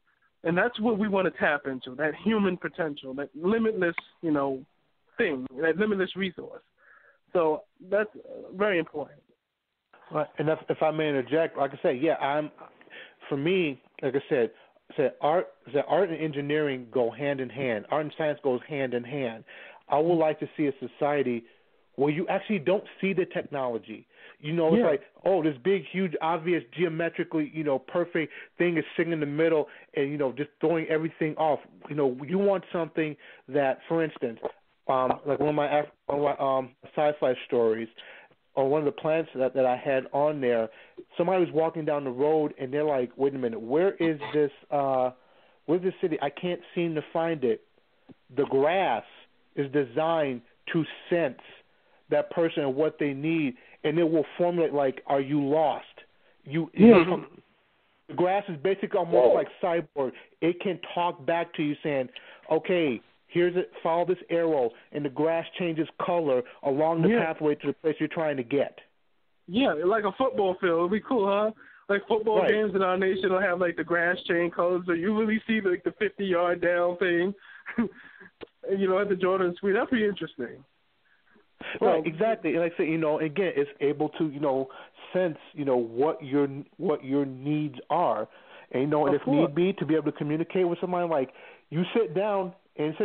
And that's what we want to tap into, that human potential, that limitless, thing, that limitless resource. So that's very important. Right. And if I may interject, like I said, for me, like I said, art and engineering go hand in hand. Art and science goes hand in hand. I would like to see a society where you actually don't see the technology. It's like, oh, this big, huge, obvious, geometrically, perfect thing is sitting in the middle and, just throwing everything off. You want something that, for instance, like one of my sci-fi stories, or one of the planets that I had on there, somebody was walking down the road and they're like, wait a minute, where's this city? I can't seem to find it. The grass is designed to sense that person and what they need, and it will formulate like, are you lost? The grass is basically almost like cyborg. It can talk back to you saying, okay, here's it, follow this arrow, and the grass changes color along the pathway to the place you're trying to get. Yeah, like a football field. It'd be cool, huh? Like football games in our nation will have like the grass change colors, so you really see like the 50-yard down thing, at the Jordan Suite. That'd be interesting. Right, exactly. And like I say, again, it's able to, sense, what your needs are, and and if need be, to be able to communicate with somebody. Like you sit down and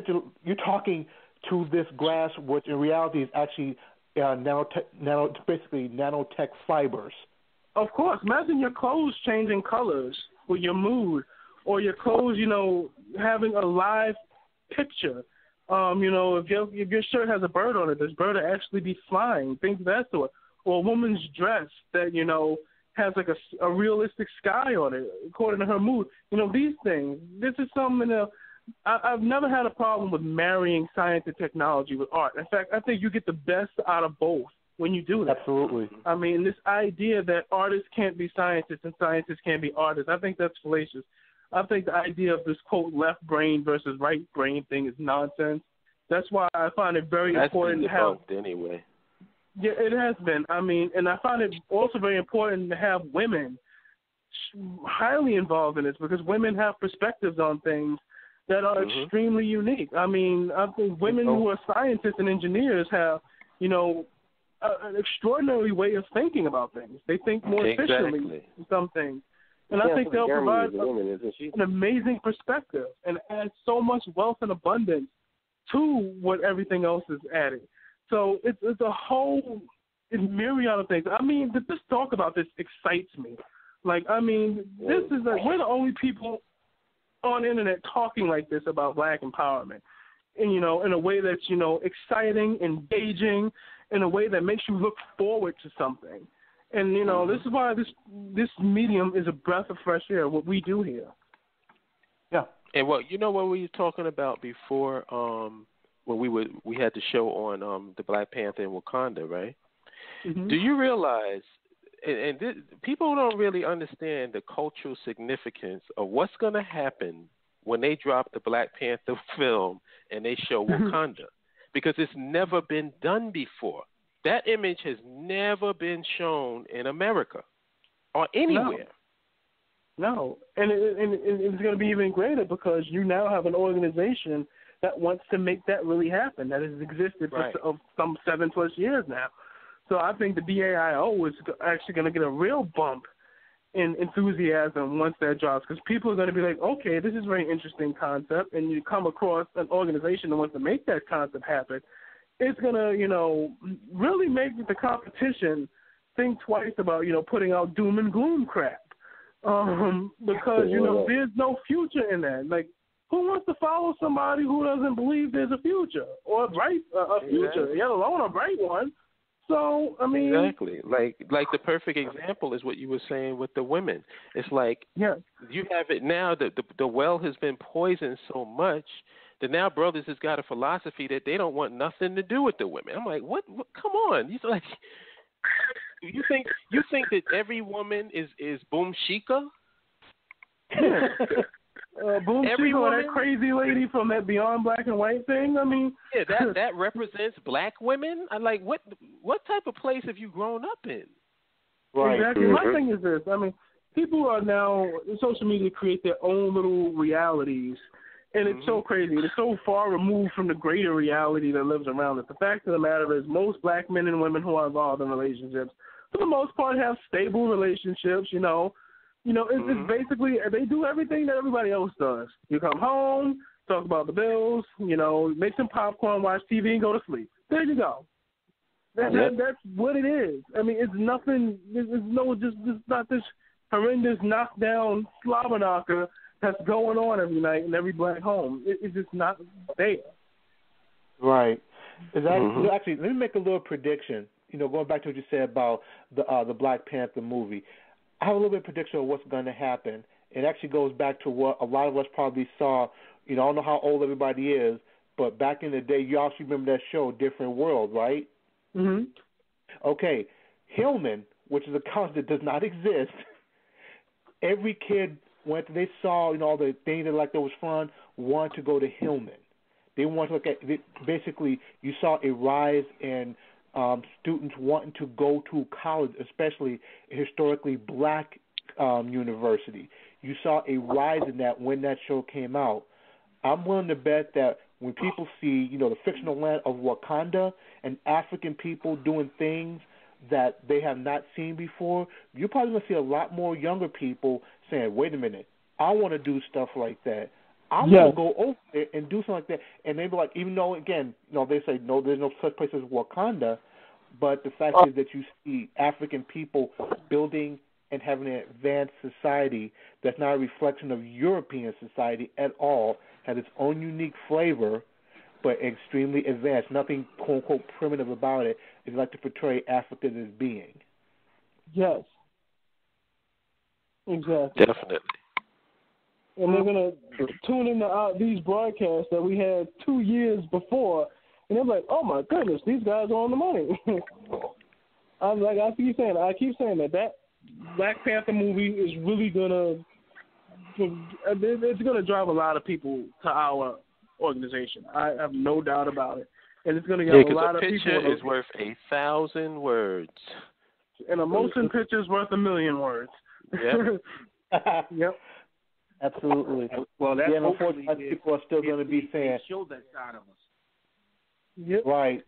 you're talking to this grass, which in reality is actually basically nanotech fibers. Of course. Imagine your clothes changing colors with your mood, or your clothes, having a live picture. If your shirt has a bird on it, this bird will actually be flying, things of that sort. Or a woman's dress that, has like a realistic sky on it, according to her mood. These things. This is something I've never had a problem with marrying science and technology with art. In fact, I think you get the best out of both when you do that. Absolutely. I mean, this idea that artists can't be scientists and scientists can't be artists, I think that's fallacious. I think the idea of this, quote, left brain versus right brain thing is nonsense. That's why I find it very important to have... That's been debunked anyway. Yeah, it has been. I mean, and I find it also very important to have women highly involved in this, because women have perspectives on things that are extremely unique. I mean, I think women who are scientists and engineers have, an extraordinary way of thinking about things. They think more efficiently in some things. And I think they'll provide an amazing perspective and add so much wealth and abundance to what everything else is adding. So it's a whole myriad of things. I mean, this talk about this excites me. Like, I mean, this is we're the only people on the internet talking like this about black empowerment, and in a way that's exciting, engaging, in a way that makes you look forward to something. And this is why this medium is a breath of fresh air. What we do here. Yeah. And what what we were talking about before, when we had the show on the Black Panther in Wakanda, right? Mm-hmm. Do you realize? And people don't really understand the cultural significance of what's going to happen when they drop the Black Panther film and they show Wakanda, because it's never been done before. That image has never been shown in America or anywhere. No. And it's going to be even greater, because you now have an organization that wants to make that really happen, that has existed for some 7+ years now. So I think the BAIO is actually going to get a real bump in enthusiasm once that drops, because people are going to be like, okay, this is a very interesting concept, and you come across an organization that wants to make that concept happen, it's going to, really make the competition think twice about, putting out doom and gloom crap. Because, there's no future in that. Like, who wants to follow somebody who doesn't believe there's a future or a future, let alone a bright one? So, I mean... Exactly. Like the perfect example is what you were saying with the women. It's like, you have it now that the well has been poisoned so much that now brothers has got a philosophy that they don't want nothing to do with the women. I'm like, what come on. He's like, you think that every woman is Boom Shika? Boom Shika, that crazy lady from that Beyond Black and White thing. I mean, that represents black women. I'm like, what type of place have you grown up in? Right. Exactly. My thing is this. I mean, people are now social media create their own little realities, and it's so crazy. It's so far removed from the greater reality that lives around it. The fact of the matter is, most black men and women who are involved in relationships, for the most part, have stable relationships. It's basically, they do everything that everybody else does. You come home, talk about the bills, make some popcorn, watch TV, and go to sleep. There you go. That's what it is. I mean, it's nothing, it's not this horrendous knockdown slobber knocker that's going on every night in every black home. It's just not there. Right. Actually, let me make a little prediction. Going back to what you said about the Black Panther movie. I have a little bit of prediction of what's going to happen. It actually goes back to what a lot of us probably saw. I don't know how old everybody is, but back in the day, you also remember that show, Different World, right? Mm-hmm. Okay. Hillman, which is a college that does not exist, every kid, when they saw all the things that was fun, wanted to go to Hillman. They wanted to look at, basically, you saw a rise in students wanting to go to college, especially a historically black university. You saw a rise in that when that show came out. I'm willing to bet that when people see, the fictional land of Wakanda and African people doing things that they have not seen before, you're probably going to see a lot more younger people saying, wait a minute, I want to do stuff like that. I want to go over there and do something like that. And they be like, even though, again, they say, no, there's no such place as Wakanda, but the fact is that you see African people building and having an advanced society that's not a reflection of European society at all, has its own unique flavor, but extremely advanced. Nothing, quote-unquote, primitive about it. They like to portray Africa as being. Yes. Exactly. Definitely. And they're going to tune into these broadcasts that we had 2 years before, and they're like, oh, my goodness, these guys are on the money. I keep saying that Black Panther movie is really going to drive a lot of people to our organization. I have no doubt about it. And it's going to get a lot of people. A picture is worth 1,000 words. And a motion picture is worth 1,000,000 words. Yep. Yep. Absolutely. Well, that's unfortunately, people are still going to be saying. Show that side of us. Yep. Right.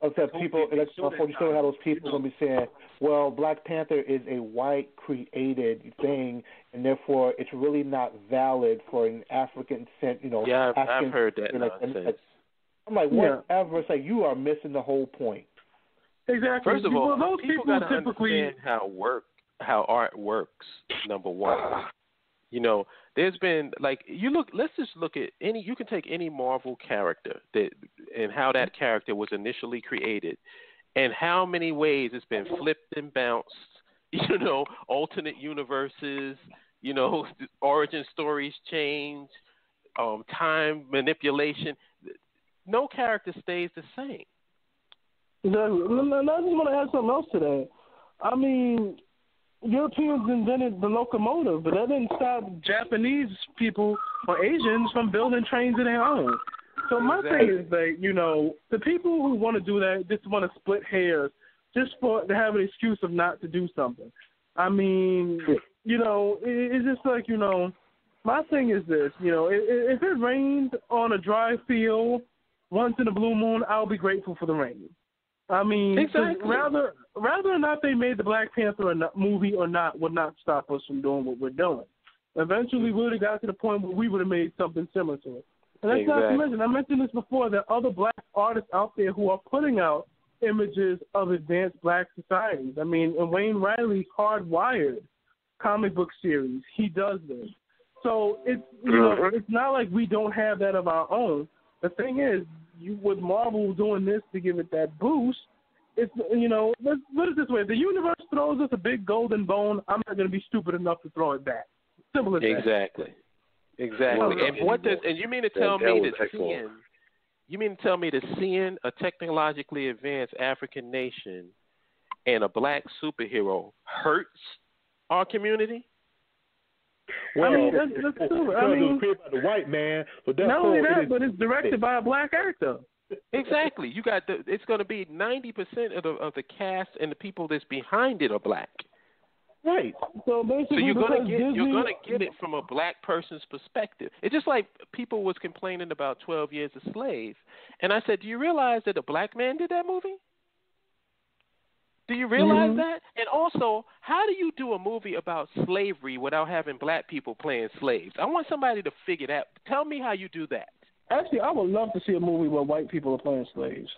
Except people, unfortunately, still have those people going to be saying, well, Black Panther is a white created thing, and therefore it's really not valid for an African, Yeah, I've heard that nonsense. I'm like, whatever. It's like, you are missing the whole point. Exactly. First of all, those people got to understand how art works, number one. There's been, let's just look at you can take any Marvel character and how that character was initially created and how many ways it's been flipped and bounced, alternate universes, origin stories change, time manipulation. No character stays the same. Exactly. And I just want to add something else to that. I mean, Europeans invented the locomotive, but that didn't stop Japanese people or Asians from building trains of their own. So my thing is that, the people who want to do that just want to split hairs just to have an excuse of not to do something. I mean, it's just like, my thing is this, if it rained on a dry field once in a blue moon, I'll be grateful for the rain. I mean, rather or not they made the Black Panther movie or not would not stop us from doing what we're doing. Eventually, we would have got to the point where we would have made something similar to it. And that's not to mention, I mentioned this before, that other black artists out there who are putting out images of advanced black societies. I mean, in Wayne Riley's Hardwired comic book series, he does this. So it's it's not like we don't have that of our own. The thing is, with Marvel doing this to give it that boost, it's let's put it this way: if the universe throws us a big golden bone, I'm not going to be stupid enough to throw it back. Simple as that. Exactly. And you mean to tell me that you mean to tell me that seeing a technologically advanced African nation and a black superhero hurts our community? Well, I mean, that's true. I mean, it was created by the white man, but not only that, but it's directed by a black actor. Exactly. You got it's going to be 90% of the cast and the people that's behind it are black. Right. So basically, you're gonna get it from a black person's perspective. It's just like people was complaining about 12 Years a Slave, and I said, do you realize that a black man did that movie? Do you realize that? And also, how do you do a movie about slavery without having black people playing slaves? I want somebody to figure that. Tell me how you do that. Actually, I would love to see a movie where white people are playing slaves.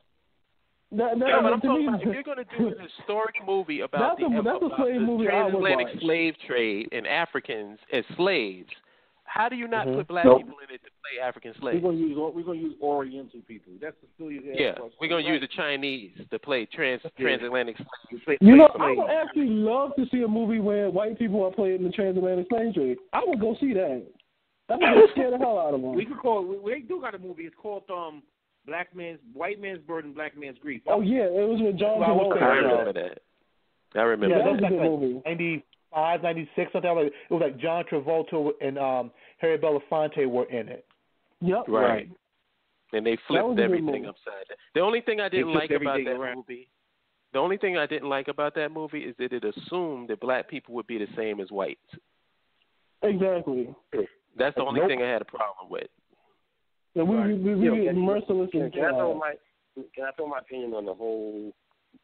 But I'm talking about if you're going to do a historic movie about the transatlantic slave trade and Africans as slaves, how do you not put black people in it to play African slaves? We're going to use Oriental people. That's the silly. We're going to use the Chinese to play transatlantic slaves. I would actually love to see a movie where white people are playing the transatlantic slave trade. I would go see that. That would scare the hell out of them. We do got a movie. It's called White Man's Burden, Black Man's Grief. Oh yeah, it was with John Travolta. I remember that. That was a good movie. 95, 96, something like that. It was like John Travolta and Harry Belafonte were in it. Yep. Right. And they flipped everything upside down. The only thing I didn't like about that movie. The only thing I didn't like about that movie is that it assumed that black people would be the same as whites. Exactly. That's the only thing I had a problem with. And we get merciless. Can I throw my opinion on the whole?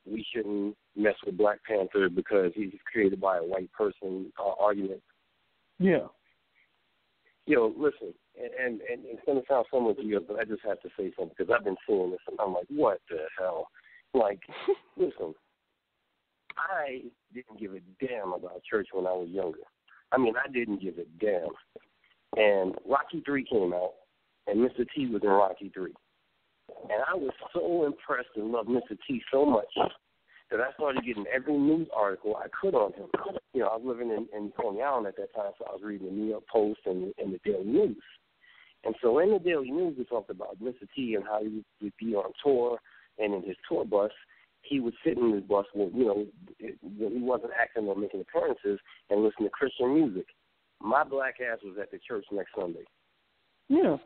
We shouldn't mess with Black Panther because he's created by a white person argument. Yeah. Listen, and it's going to sound similar to you, but I just have to say something because I've been seeing this and I'm like, what the hell? Like, listen, I didn't give a damn about church when I was younger. I mean, I didn't give a damn. And Rocky 3 came out, and Mr. T was in Rocky 3. And I was so impressed and loved Mr. T so much that I started getting every news article I could on him. I was living in Coney Island at that time, so I was reading the New York Post and the Daily News. And so in the Daily News, we talked about Mr. T and how he would be on tour, and in his tour bus, he would sit in his bus when he wasn't acting or making appearances and listen to Christian music. My black ass was at the church next Sunday. Yeah.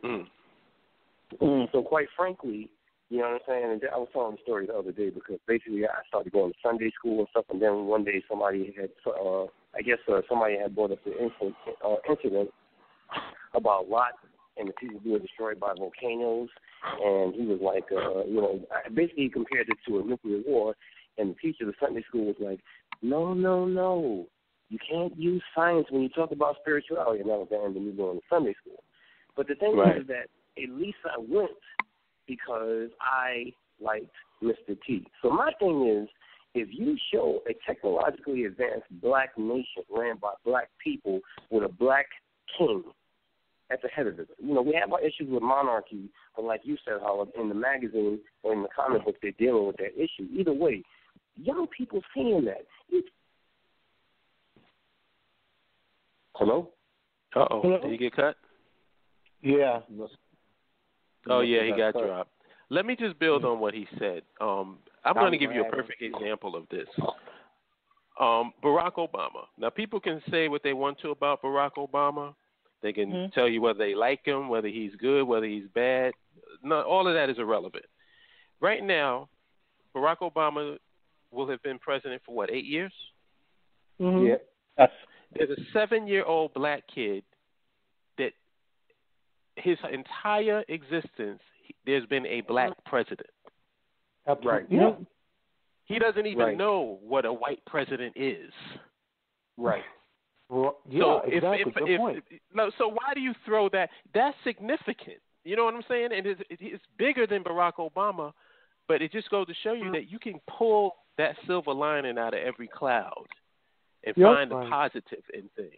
So quite frankly, you know what I'm saying? And I was telling the story the other day because basically I started going to Sunday school and stuff, and then one day somebody had, somebody had brought up the incident about Lot and the people being destroyed by volcanoes, and he was like, basically he compared it to a nuclear war, and the teacher of the Sunday school was like, no. You can't use science when you talk about spirituality, and that was the end of me going to Sunday school. But the thing is that at least I went because I liked Mr. T. So my thing is, if you show a technologically advanced black nation ran by black people with a black king at the head of it, we have our issues with monarchy, but like you said, Howard, in the magazine or in the comic book, they're dealing with that issue. Either way, young people seeing that. Hello? Uh-oh. Did he get cut? Yeah. Oh, yeah, he got dropped. Let me just build on what he said. I'm going to give you a perfect example of this. Barack Obama. Now, people can say what they want to about Barack Obama. They can tell you whether they like him, whether he's good, whether he's bad. No, all of that is irrelevant. Right now, Barack Obama will have been president for, 8 years? Mm-hmm. Yeah. There's a 7-year-old black kid that his entire existence, there's been a black president. Right. Yeah. He doesn't even know what a white president is. Right. Well, yeah, so exactly. Good point. So why do you throw that? That's significant. You know what I'm saying? And it's bigger than Barack Obama, but it just goes to show you that you can pull that silver lining out of every cloud and find the positive in things.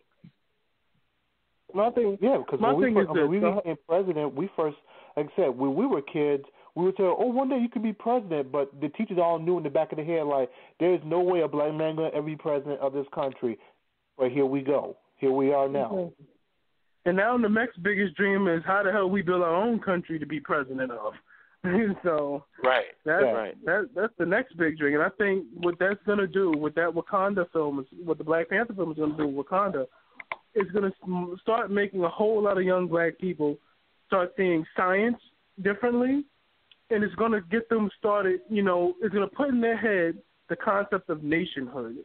My thing, because when we became president, we first, like I said, when we were kids, we would say, "Oh, one day you could be president," but the teachers all knew in the back of their head, like, "There's no way a black man going to ever be president of this country." But here we go. Here we are now. And now the next biggest dream is how the hell we build our own country to be president of. So that's the next big dream. And I think what that's going to do with that Wakanda film, what the Black Panther film is going to do with Wakanda, is going to start making a whole lot of young black people start seeing science differently, and it's going to get them started, it's going to put in their head the concept of nationhood.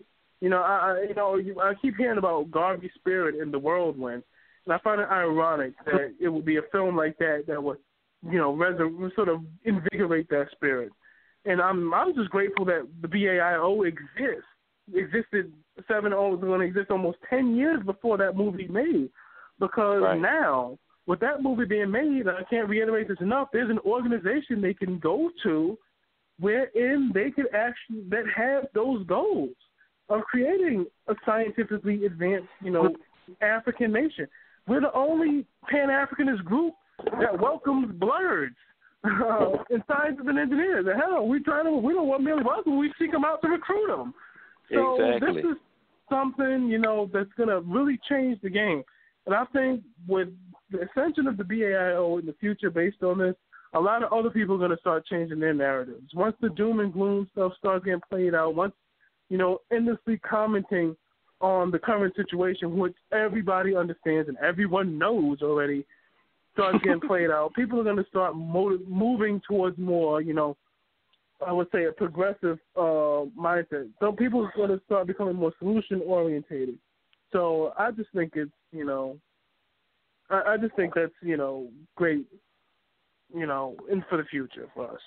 I keep hearing about Garvey's spirit in The Whirlwind, and I find it ironic that it would be a film like that would, sort of invigorate that spirit. And I'm just grateful that the BAIO existed was going to exist almost 10 years before that movie made, because now with that movie being made, I can't reiterate this enough, there's an organization they can go to wherein they could actually that have those goals of creating a scientifically advanced, African nation. We're the only Pan-Africanist group that welcomes blurs in scientists and engineers. The hell, we don't want merely welcome, we seek them out to recruit them. So this is something, that's going to really change the game. And I think with the ascension of the BAIO in the future based on this, a lot of other people are going to start changing their narratives. Once the doom and gloom stuff starts getting played out, once, endlessly commenting on the current situation, which everybody understands and everyone knows already, starts getting played out, people are going to start moving towards more, I would say a progressive mindset. So people are going to start becoming more solution-orientated. So I just think it's, I just think that's, great, and for the future for us.